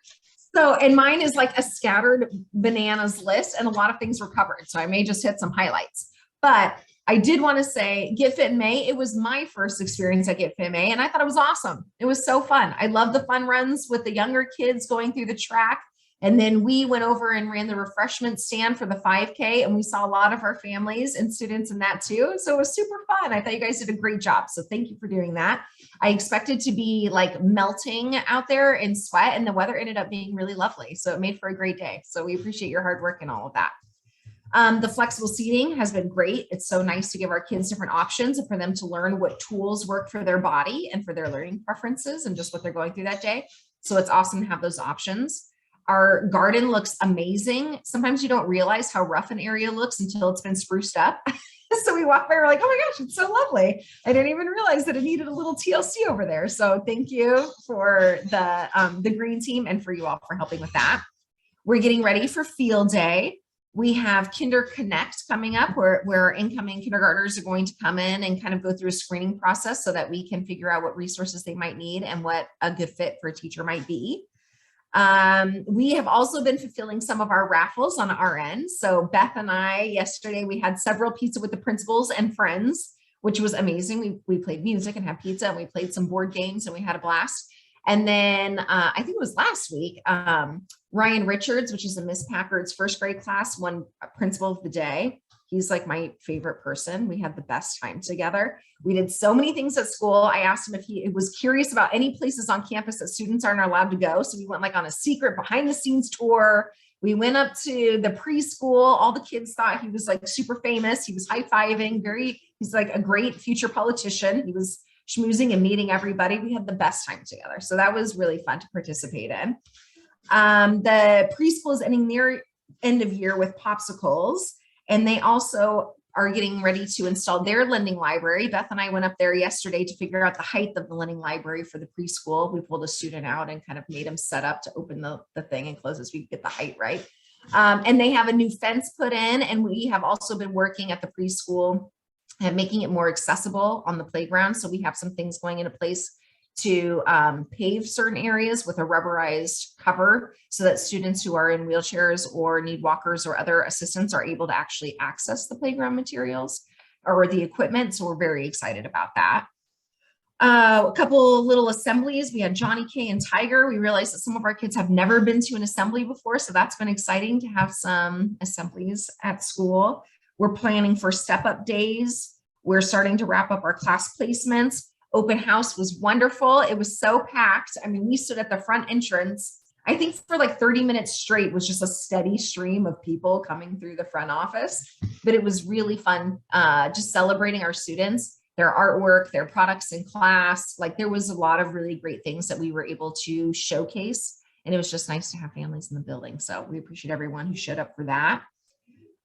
So, and mine is like a scattered bananas list, and a lot of things were covered. So I may just hit some highlights. But I did want to say Get Fit in May. It was my first experience at Get Fit in May, and I thought it was awesome. It was so fun. I love the fun runs with the younger kids going through the track. And then we went over and ran the refreshment stand for the 5K, and we saw a lot of our families and students in that too. So it was super fun. I thought you guys did a great job. So thank you for doing that. I expected to be like melting out there in sweat, and the weather ended up being really lovely. So it made for a great day. So we appreciate your hard work and all of that. The flexible seating has been great. It's so nice to give our kids different options and for them to learn what tools work for their body and for their learning preferences and just what they're going through that day. So it's awesome to have those options. Our garden looks amazing. Sometimes you don't realize how rough an area looks until it's been spruced up. So we walk by, we're like, oh my gosh, it's so lovely. I didn't even realize that it needed a little TLC over there. So thank you for the green team and for you all for helping with that. We're getting ready for field day. We have Kinder Connect coming up where incoming kindergartners are going to come in and kind of go through a screening process so that we can figure out what resources they might need and what a good fit for a teacher might be. We have also been fulfilling some of our raffles on our end. So Beth and I, yesterday, we had several pizza with the principals and friends, which was amazing. We played music and had pizza, and we played some board games, and we had a blast. And then I think it was last week, Ryan Richards, which is a Miss Packard's first grade class, won Principal of the Day. He's like my favorite person. We had the best time together. We did so many things at school. I asked him if he was curious about any places on campus that students aren't allowed to go. So we went like on a secret behind the scenes tour. We went up to the preschool. All the kids thought he was like super famous. He was high-fiving, he's like a great future politician. He was schmoozing and meeting everybody. We had the best time together. So that was really fun to participate in. The preschool is ending near end of year with popsicles. And they also are getting ready to install their lending library. Beth and I went up there yesterday to figure out the height of the lending library for the preschool. We pulled a student out and kind of made him set up to open the thing and close as we get the height right. And they have a new fence put in, and we have also been working at the preschool and making it more accessible on the playground. So we have some things going into place to pave certain areas with a rubberized cover so that students who are in wheelchairs or need walkers or other assistance are able to actually access the playground materials or the equipment. So we're very excited about that. A couple little assemblies. We had Johnny K and Tiger. We realized that some of our kids have never been to an assembly before. So that's been exciting to have some assemblies at school. We're planning for step-up days. We're starting to wrap up our class placements. Open house was wonderful. It was so packed. I mean, we stood at the front entrance. I think for like 30 minutes straight was just a steady stream of people coming through the front office, but it was really fun just celebrating our students, their artwork, their products in class. Like there was a lot of really great things that we were able to showcase, and it was just nice to have families in the building. So we appreciate everyone who showed up for that.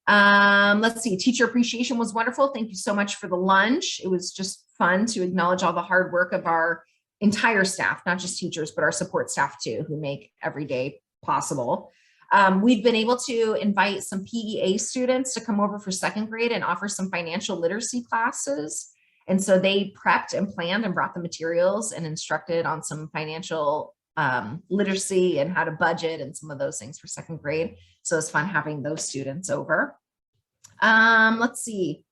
Let's see, teacher appreciation was wonderful. Thank you so much for the lunch. It was just fun to acknowledge all the hard work of our entire staff, not just teachers, but our support staff too, who make every day possible. We've been able to invite some PEA students to come over for second grade and offer some financial literacy classes. And so they prepped and planned and brought the materials and instructed on some financial literacy and how to budget and some of those things for second grade. So it's fun having those students over. Let's see.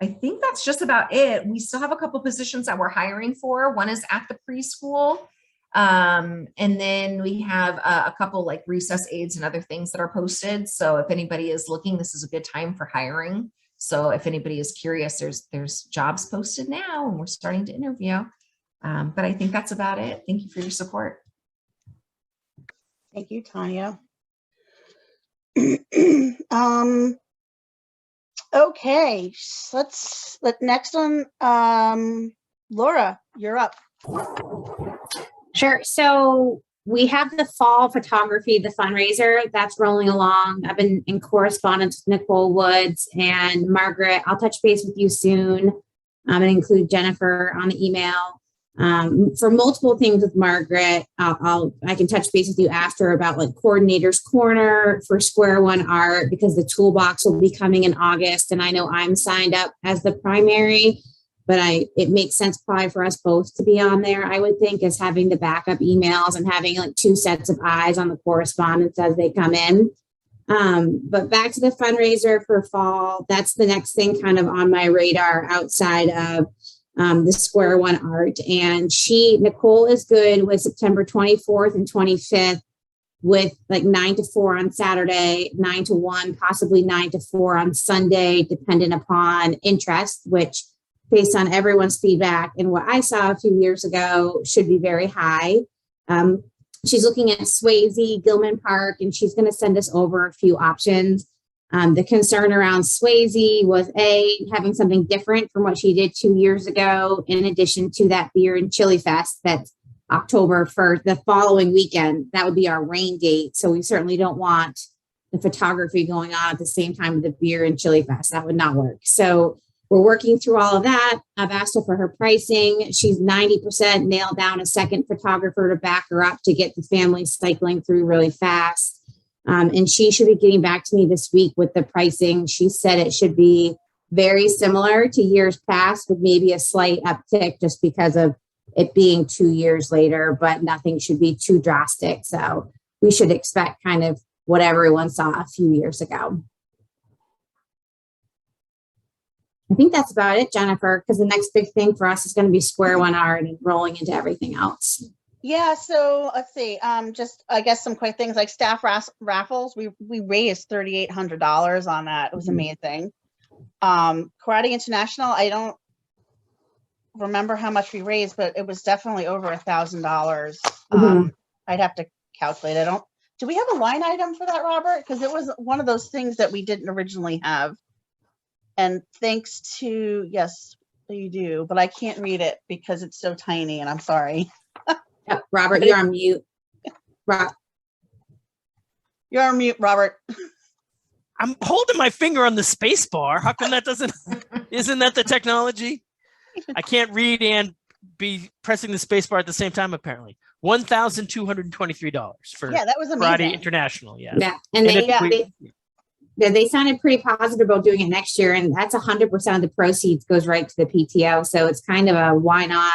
I think that's just about it. We still have a couple positions that we're hiring for. One is at the preschool. And then we have a couple like recess aides and other things that are posted. So if anybody is looking, this is a good time for hiring. So if anybody is curious, there's jobs posted now and we're starting to interview. But I think that's about it. Thank you for your support. Thank you, Tanya. Okay, next on, Laura, you're up. Sure. So we have the fall photography, the fundraiser that's rolling along. I've been in correspondence with Nicole Woods and Margaret. I'll touch base with you soon and include Jennifer on the email. For multiple things with Margaret, I can touch base with you after about like coordinator's corner for Square One Art, because the toolbox will be coming in August. And I know I'm signed up as the primary, but it makes sense probably for us both to be on there, I would think, as having the backup emails and having like two sets of eyes on the correspondence as they come in. But back to the fundraiser for fall, that's the next thing kind of on my radar outside of the Square One Art. And Nicole is good with September 24th and 25th with like 9 to 4 on Saturday, 9 to 1, possibly 9 to 4 on Sunday, dependent upon interest, which based on everyone's feedback and what I saw a few years ago should be very high. She's looking at Swayze, Gilman Park, and she's going to send us over a few options. The concern around Swayze was having something different from what she did 2 years ago, in addition to that beer and chili fest that's October 1st, the following weekend. That would be our rain date. So we certainly don't want the photography going on at the same time with the beer and chili fest. That would not work. So we're working through all of that. I've asked her for her pricing. She's 90% nailed down a second photographer to back her up to get the family cycling through really fast. And she should be getting back to me this week with the pricing. She said it should be very similar to years past with maybe a slight uptick just because of it being 2 years later, but nothing should be too drastic. So we should expect kind of what everyone saw a few years ago. I think that's about it, Jennifer, because the next big thing for us is going to be Square One Art and rolling into everything else. Yeah, so let's see. Just I guess some quick things like staff raffles. We raised $3,800 on that. It was amazing. Karate International. I don't remember how much we raised, but it was definitely over $1,000. I'd have to calculate. Do we have a line item for that, Robert? Because it was one of those things that we didn't originally have. And thanks to, yes, you do, but I can't read it because it's so tiny, and I'm sorry. Yep, Robert, you're on mute. You're on mute, Robert. I'm holding my finger on the space bar. How come that doesn't, isn't that the technology? I can't read and be pressing the space bar at the same time, apparently. $1,223 for Yeah, that was amazing. Karate International. Yeah. Yeah, and they sounded pretty positive about doing it next year, and that's 100% of the proceeds goes right to the PTO. So it's kind of a why not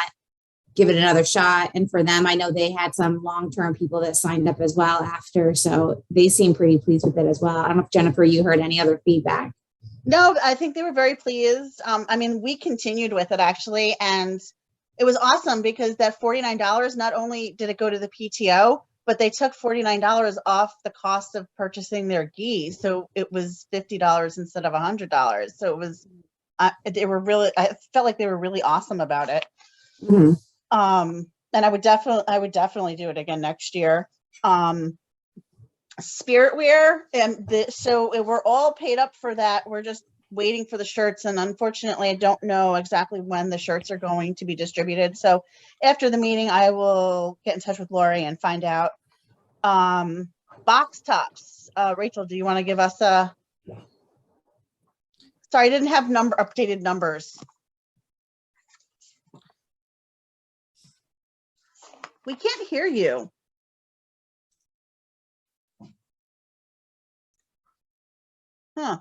give it another shot. And for them, I know they had some long-term people that signed up as well after, so they seem pretty pleased with it as well. I don't know if Jennifer, you heard any other feedback. No, I think they were very pleased. I mean, we continued with it actually, and it was awesome because that $49, not only did it go to the PTO, but they took $49 off the cost of purchasing their gi. So it was $50 instead of $100. So it was, they were really, I felt like they were really awesome about it. Mm-hmm. And I would definitely do it again next year. Spirit wear, and so we're all paid up for that. We're just waiting for the shirts, and unfortunately I don't know exactly when the shirts are going to be distributed. So after the meeting I will get in touch with Lori and find out. Box tops, Rachel, do you want to give us a, sorry, I didn't have updated numbers. We can't hear you. Huh.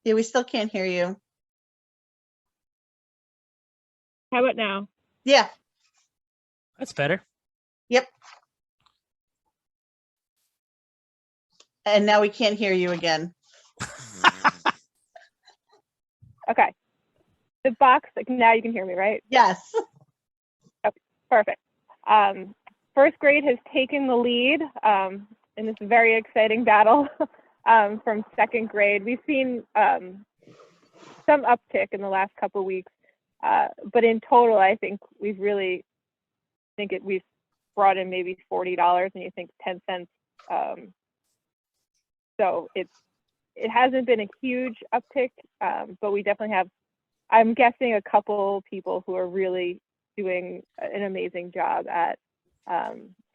Yeah, we still can't hear you. How about now? Yeah. That's better. Yep. And now we can't hear you again. Okay. The box, like now you can hear me, right? Yes. Okay, perfect. First grade has taken the lead in this very exciting battle from second grade. We've seen some uptick in the last couple of weeks, but in total, I think we've brought in maybe $40, and you think 10 cents. So it hasn't been a huge uptick, but we definitely have, I'm guessing, a couple people who are really doing an amazing job at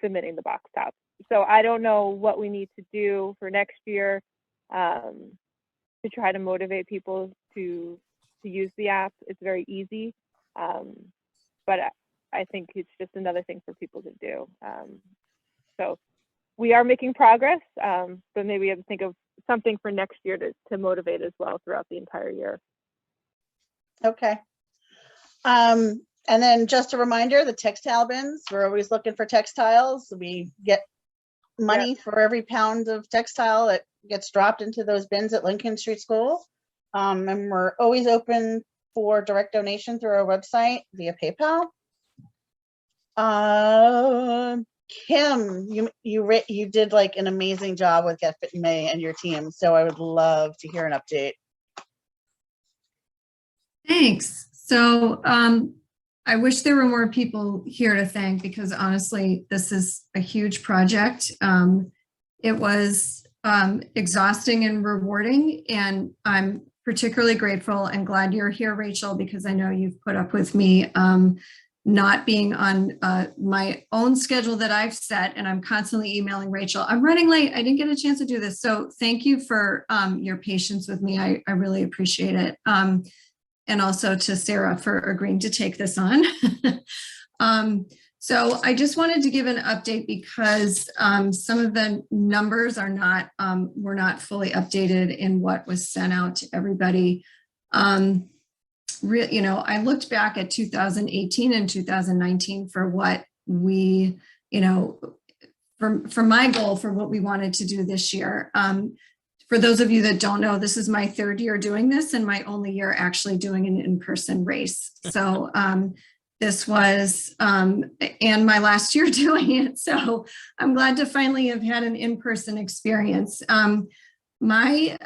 submitting the box tops. So I don't know what we need to do for next year to try to motivate people to use the app. It's very easy, but I think it's just another thing for people to do. So we are making progress, but maybe we have to think of something for next year to motivate as well throughout the entire year. Okay. And then just a reminder, the textile bins, we're always looking for textiles. We get money for every pound of textile that gets dropped into those bins at Lincoln Street School. And we're always open for direct donation through our website via PayPal. Kim, you did like an amazing job with Get Fit in May and your team. So I would love to hear an update. Thanks. So I wish there were more people here to thank, because honestly, this is a huge project. It was exhausting and rewarding, and I'm particularly grateful and glad you're here, Rachel, because I know you've put up with me not being on my own schedule that I've set, and I'm constantly emailing Rachel, I'm running late, I didn't get a chance to do this. So thank you for your patience with me. I really appreciate it. And also to Sarah for agreeing to take this on. So I just wanted to give an update because some of the numbers are not, were not fully updated in what was sent out to everybody. You know, I looked back at 2018 and 2019 for what we, you know, for my goal for what we wanted to do this year. For those of you that don't know, this is my third year doing this and my only year actually doing an in-person race. So this was, and my last year doing it. So I'm glad to finally have had an in-person experience. My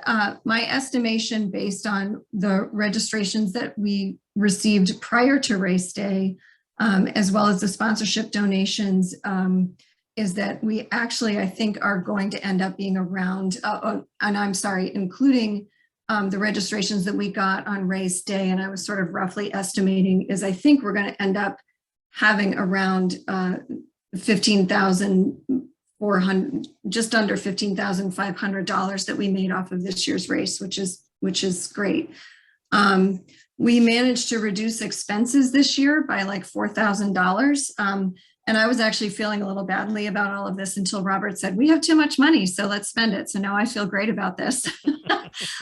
estimation based on the registrations that we received prior to race day, as well as the sponsorship donations, is that we actually, I think, are going to end up being around, and I'm sorry, including the registrations that we got on race day, and I was sort of roughly estimating, is I think we're going to end up having around 15,400, just under $15,500 that we made off of this year's race, which is great. We managed to reduce expenses this year by like $4,000. And I was actually feeling a little badly about all of this until Robert said, we have too much money, so let's spend it. So now I feel great about this.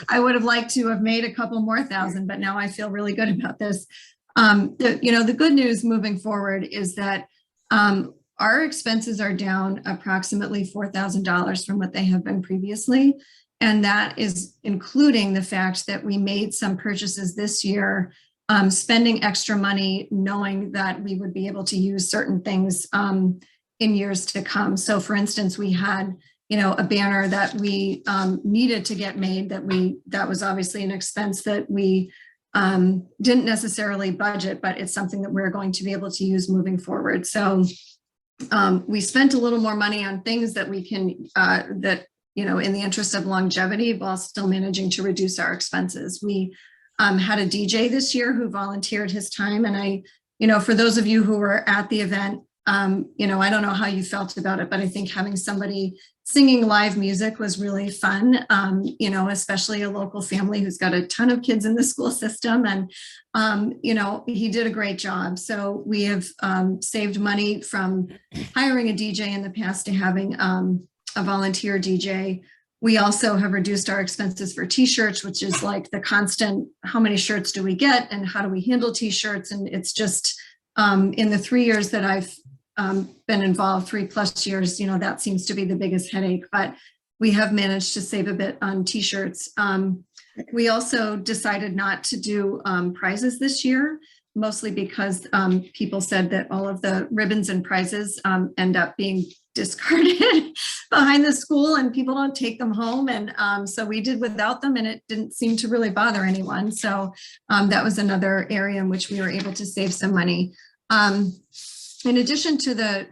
I would have liked to have made a couple more thousand, but now I feel really good about this. The good news moving forward is that our expenses are down approximately $4,000 from what they have been previously. And that is including the fact that we made some purchases this year, spending extra money, knowing that we would be able to use certain things in years to come. So for instance, we had, a banner that we needed to get made that was obviously an expense that we didn't necessarily budget, but it's something that we're going to be able to use moving forward. So we spent a little more money on things that we can, in the interest of longevity, while still managing to reduce our expenses. We had a DJ this year who volunteered his time. And for those of you who were at the event, I don't know how you felt about it, but I think having somebody singing live music was really fun, especially a local family who's got a ton of kids in the school system. And, he did a great job. So we have saved money from hiring a DJ in the past to having a volunteer DJ. We also have reduced our expenses for t-shirts, which is like the constant, how many shirts do we get and how do we handle t-shirts? And it's just in the 3 years that I've been involved, 3+ years, that seems to be the biggest headache, but we have managed to save a bit on t-shirts. We also decided not to do prizes this year, mostly because people said that all of the ribbons and prizes end up being discarded behind the school and people don't take them home. And so we did without them and it didn't seem to really bother anyone. So that was another area in which we were able to save some money. In addition to the,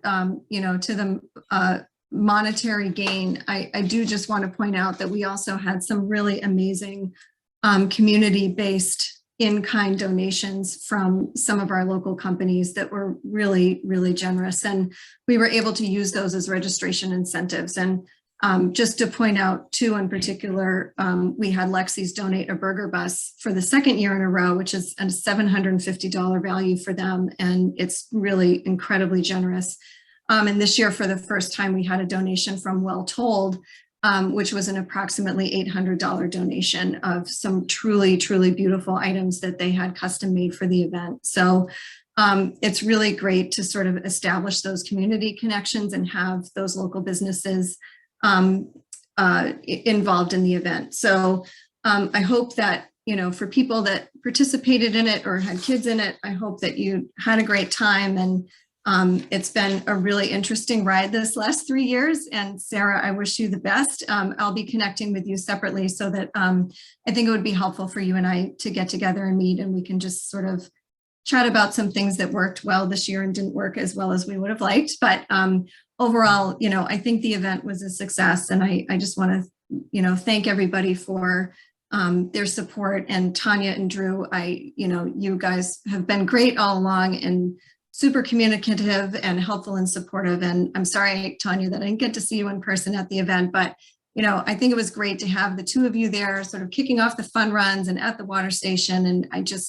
monetary gain, I do just want to point out that we also had some really amazing community-based in-kind donations from some of our local companies that were really, really generous. And we were able to use those as registration incentives. And just to point out too, in particular, we had Lexi's donate a burger bus for the second year in a row, which is a $750 value for them. And it's really incredibly generous. And this year, for the first time, we had a donation from Well Told, which was an approximately $800 donation of some truly, truly beautiful items that they had custom made for the event. So it's really great to sort of establish those community connections and have those local businesses involved in the event. So I hope that, for people that participated in it or had kids in it, I hope that you had a great time. And it's been a really interesting ride this last 3 years. And Sarah, I wish you the best. I'll be connecting with you separately so that I think it would be helpful for you and I to get together and meet and we can just sort of chat about some things that worked well this year and didn't work as well as we would have liked. But overall, I think the event was a success. And I just want to, thank everybody for their support. And Tanya and Drew, you guys have been great all along and super communicative and helpful and supportive. And I'm sorry, Tanya, that I didn't get to see you in person at the event, but I think it was great to have the two of you there sort of kicking off the fun runs and at the water station. And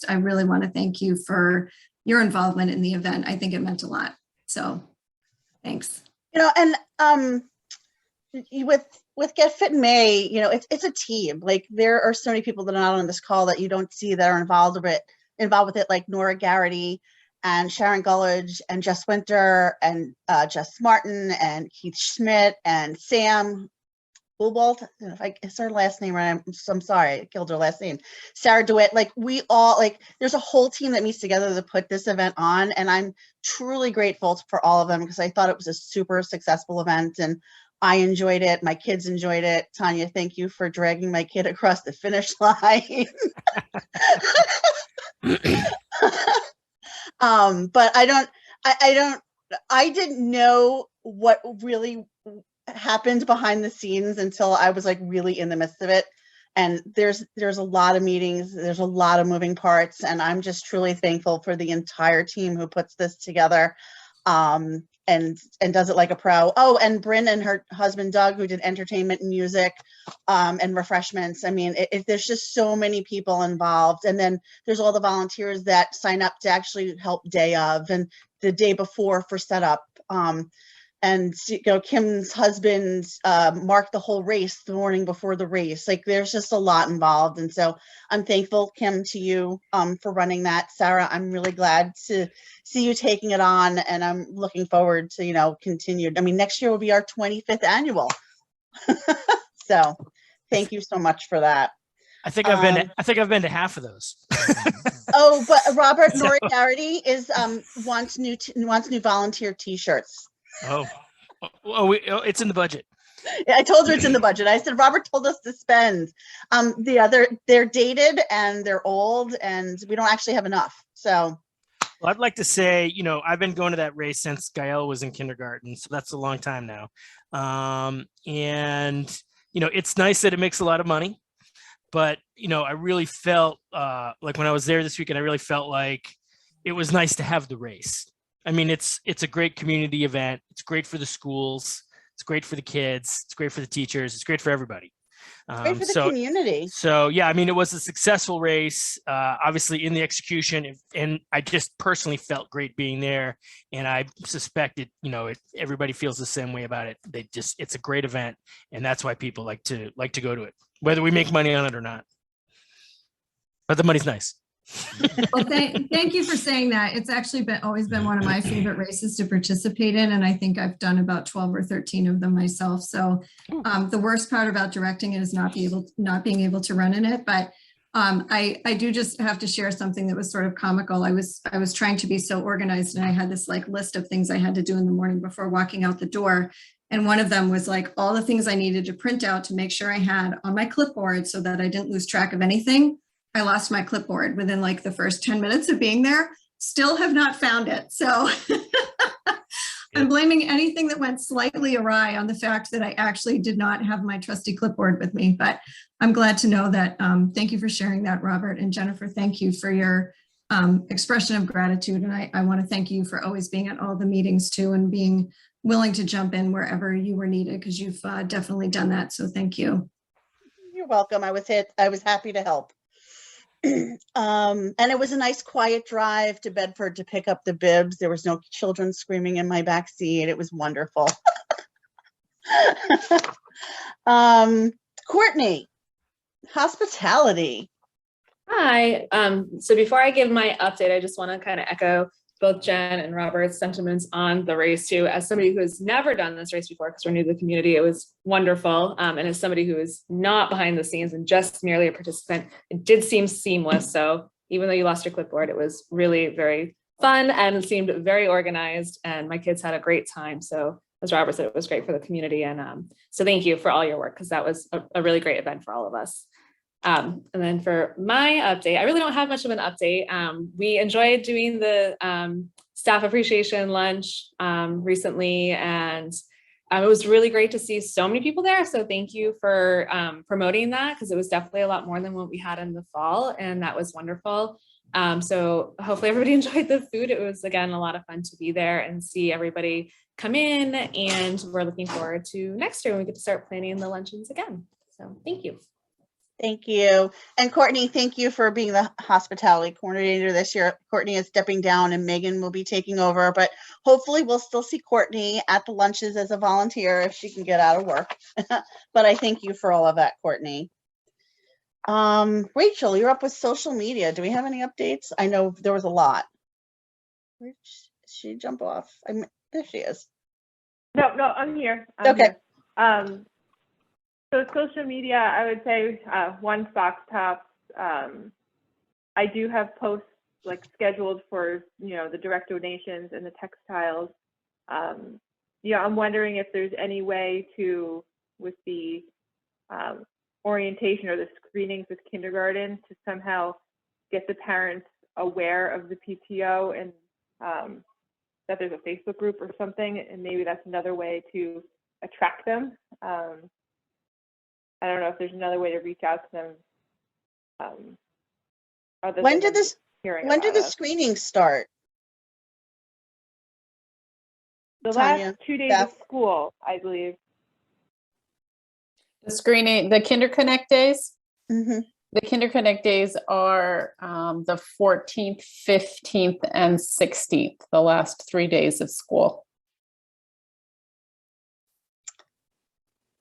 I really want to thank you for your involvement in the event. I think it meant a lot. So thanks. And with Get Fit in May, it's a team. Like there are so many people that are not on this call that you don't see that are involved with it, like Nora Garrity and Sharon Gullidge and Jess Winter and Jess Martin and Keith Schmidt and Sam Bulbolt. If I guess her last name right, I'm sorry, I killed her last name. Sarah DeWitt. Like we all there's a whole team that meets together to put this event on, and I'm truly grateful for all of them because I thought it was a super successful event and I enjoyed it. My kids enjoyed it. Tanya, thank you for dragging my kid across the finish line. But I didn't know what really happened behind the scenes until I was like really in the midst of it. And there's a lot of meetings, there's a lot of moving parts, and I'm just truly thankful for the entire team who puts this together. And does it like a pro. Oh, and Bryn and her husband Doug, who did entertainment and music, and refreshments. I mean, there's just so many people involved. And then there's all the volunteers that sign up to actually help day of and the day before for setup. And Kim's husband marked the whole race the morning before the race. Like there's just a lot involved. And so I'm thankful, Kim, to you for running that. Sarah, I'm really glad to see you taking it on, and I'm looking forward to, continued. I mean, next year will be our 25th annual. So thank you so much for that. I think I've been to half of those. Oh, but Robert Nori Garrity is wants new volunteer t-shirts. Oh, it's in the budget. Yeah, I told her it's in the budget. I said, Robert told us to spend. They're dated and they're old and we don't actually have enough. So. Well, I'd like to say, I've been going to that race since Gael was in kindergarten. So that's a long time now. And it's nice that it makes a lot of money, but, I really felt like when I was there this weekend, I really felt like it was nice to have the race. I mean, it's a great community event. It's great for the schools. It's great for the kids. It's great for the teachers. It's great for everybody. Great for the community. So yeah, I mean, it was a successful race, obviously in the execution, and I just personally felt great being there. And I suspect everybody feels the same way about it. It's a great event, and that's why people like to go to it, whether we make money on it or not. But the money's nice. Well, thank you for saying that. It's actually always been one of my favorite races to participate in, and I think I've done about 12 or 13 of them myself. So the worst part about directing it is not being able to run in it. But I do just have to share something that was sort of comical. I was trying to be so organized, and I had this list of things I had to do in the morning before walking out the door. And one of them was all the things I needed to print out to make sure I had on my clipboard so that I didn't lose track of anything. I lost my clipboard within the first 10 minutes of being there. Still have not found it. So I'm blaming anything that went slightly awry on the fact that I actually did not have my trusty clipboard with me. But I'm glad to know that. Thank you for sharing that, Robert. And Jennifer, thank you for your expression of gratitude. And I want to thank you for always being at all the meetings too and being willing to jump in wherever you were needed, because you've definitely done that. So thank you. You're welcome. I was happy to help. And it was a nice quiet drive to Bedford to pick up the bibs. There was no children screaming in my back seat. It was wonderful. Courtney, hospitality. Hi. So before I give my update, I just want to kind of echo both Jen and Robert's sentiments on the race too. As somebody who has never done this race before, because we're new to the community, it was wonderful. And as somebody who is not behind the scenes and just merely a participant, it did seem seamless. So even though you lost your clipboard, it was really very fun and it seemed very organized, and my kids had a great time. So as Robert said, it was great for the community. And so thank you for all your work, because that was a really great event for all of us. And then for my update, I really don't have much of an update. We enjoyed doing the staff appreciation lunch recently, and it was really great to see so many people there. So thank you for promoting that, because it was definitely a lot more than what we had in the fall, and that was wonderful. So hopefully everybody enjoyed the food. It was, again, a lot of fun to be there and see everybody come in, and we're looking forward to next year when we get to start planning the luncheons again. So thank you. Thank you. And Courtney, thank you for being the hospitality coordinator this year. Courtney is stepping down and Megan will be taking over, but hopefully we'll still see Courtney at the lunches as a volunteer if she can get out of work. But I thank you for all of that, Courtney. Rachel, you're up with social media. Do we have any updates? I know there was a lot. Where'd she jump off? There she is. No, I'm here. Okay. Here. So social media, I would say one Fox Tops. I do have posts like scheduled for the direct donations and the textiles. I'm wondering if there's any way to, with the orientation or the screenings with kindergarten, to somehow get the parents aware of the PTO and that there's a Facebook group or something, and maybe that's another way to attract them. I don't know if there's another way to reach out to them. When did the screening start? The Tanya, last 2 days Beth? of school, I believe. The screening, the KinderConnect days? Mm-hmm. The KinderConnect days are the 14th, 15th, and 16th, the last 3 days of school.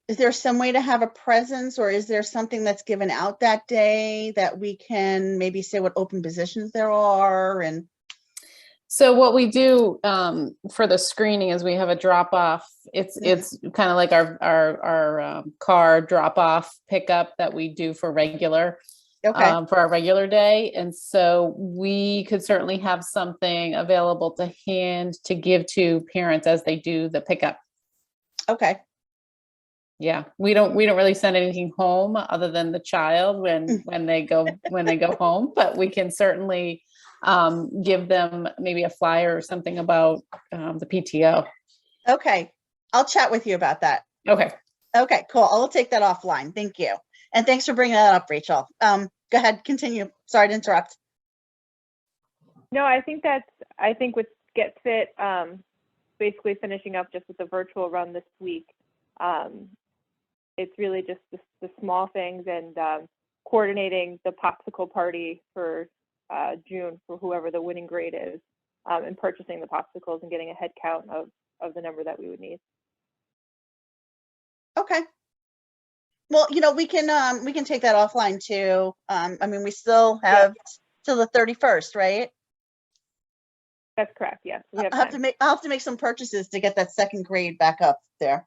Is there some way to have a presence, or is there something that's given out that day that we can maybe say what open positions there are? And so what we do for the screening is we have a drop off. It's kind of like our car drop off pickup that we do for regular. Okay. For our regular day. And so we could certainly have something available to hand to give to parents as they do the pickup. Okay. Yeah, we don't really send anything home other than the child when they go home, but we can certainly give them maybe a flyer or something about the PTO. Okay. I'll chat with you about that. Okay. Okay, cool. I'll take that offline. Thank you. And thanks for bringing that up, Rachel. Go ahead, continue. Sorry to interrupt. No, I think with Get Fit, basically finishing up just with the virtual run this week. It's really just the small things and coordinating the popsicle party for June for whoever the winning grade is, and purchasing the popsicles and getting a head count of the number that we would need. Okay. Well, we can take that offline too. We still have till the 31st, right? That's correct. Yes, we have I'll have to make some purchases to get that second grade back up there.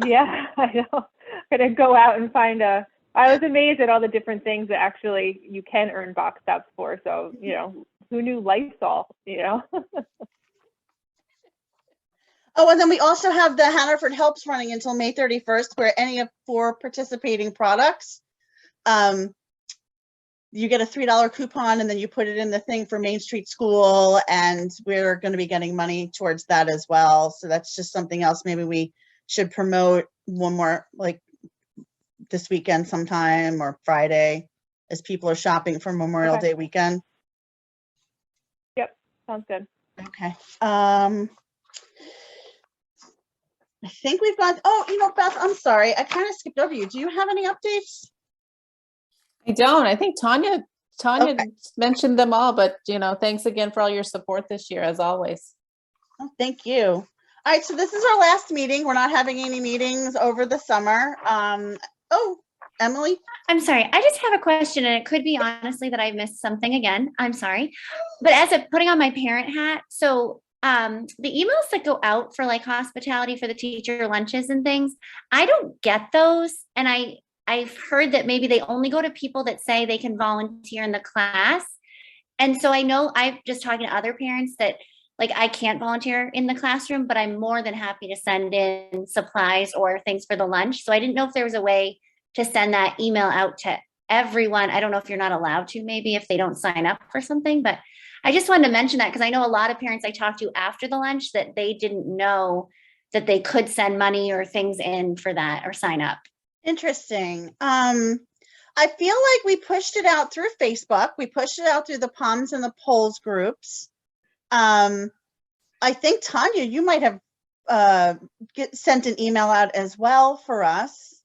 Yeah, I know. I'm gonna go out and find I was amazed at all the different things that actually you can earn box tops for. So, who knew Lysol, Oh, and then we also have the Hannaford Helps running until May 31st, where any of 4 participating products, you get a $3 coupon, and then you put it in the thing for Main Street School, and we're going to be getting money towards that as well. So that's just something else maybe we should promote one more, like this weekend sometime or Friday, as people are shopping for Memorial Day weekend. Yep, sounds good. Okay. I think we've got, Beth, I'm sorry. I kind of skipped over you. Do you have any updates? I don't. I think Tanya mentioned them all, but thanks again for all your support this year, as always. Oh, thank you. All right, so this is our last meeting. We're not having any meetings over the summer. Emily? I'm sorry. I just have a question, and it could be honestly that I missed something again. I'm sorry. But as I'm putting on my parent hat, so the emails that go out for like hospitality for the teacher lunches and things, I don't get those. And I've heard that maybe they only go to people that say they can volunteer in the class. And so I know I'm just talking to other parents that like I can't volunteer in the classroom, but I'm more than happy to send in supplies or things for the lunch. So I didn't know if there was a way to send that email out to everyone. I don't know if you're not allowed to, maybe if they don't sign up for something, but I just wanted to mention that because I know a lot of parents I talked to after the lunch that they didn't know that they could send money or things in for that or sign up. Interesting. I feel like we pushed it out through Facebook. We pushed it out through the Palms and the Poles groups. I think Tanya, you might have sent an email out as well for us.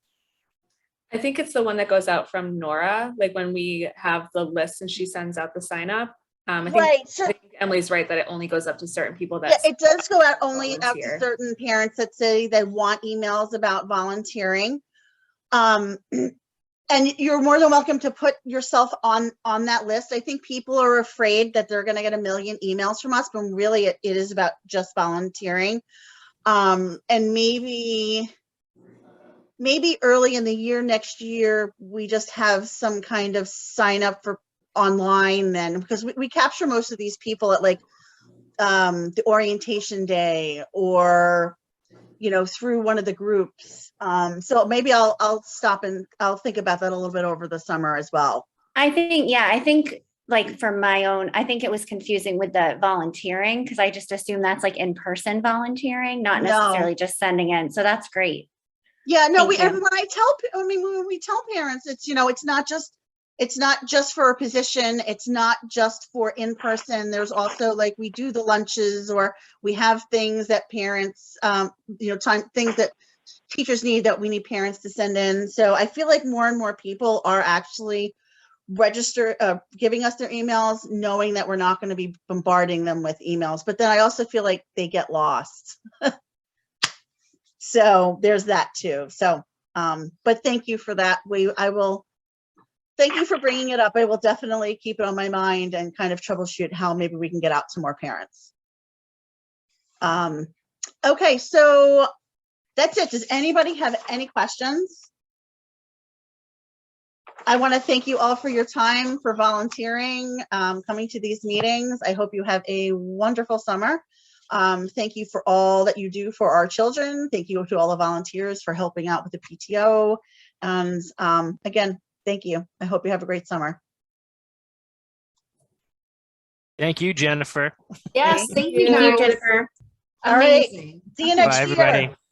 I think it's the one that goes out from Nora, like when we have the list and she sends out the sign up. I think Emily's right that it only goes up to certain people. That it does go out only out to certain parents that say they want emails about volunteering. And you're more than welcome to put yourself on that list. I think people are afraid that they're going to get a million emails from us, but really it is about just volunteering. And maybe early in the year next year, we just have some kind of sign up for online then, because we capture most of these people at like the orientation day or, you know, through one of the groups. So maybe I'll stop and I'll think about that a little bit over the summer as well. I think like for my own, I think it was confusing with the volunteering because I just assume that's like in-person volunteering, not necessarily just sending in. So that's great. Yeah, no, Thank you. and when we tell parents, it's, you know, it's not just for a position. It's not just for in person. There's also like we do the lunches or we have things that parents, you know, things that teachers need that we need parents to send in. So I feel like more and more people are actually giving us their emails, knowing that we're not going to be bombarding them with emails. But then I also feel like they get lost. So there's that too. So, but thank you for that. Thank you for bringing it up. I will definitely keep it on my mind and kind of troubleshoot how maybe we can get out to more parents. Okay, so that's it. Does anybody have any questions? I want to thank you all for your time, for volunteering, coming to these meetings. I hope you have a wonderful summer. Thank you for all that you do for our children. Thank you to all the volunteers for helping out with the PTO. And again, thank you. I hope you have a great summer. Thank you, Jennifer. Yes, thank you Thank you, guys. Jennifer. All right. Amazing. See you next Bye, year. everybody.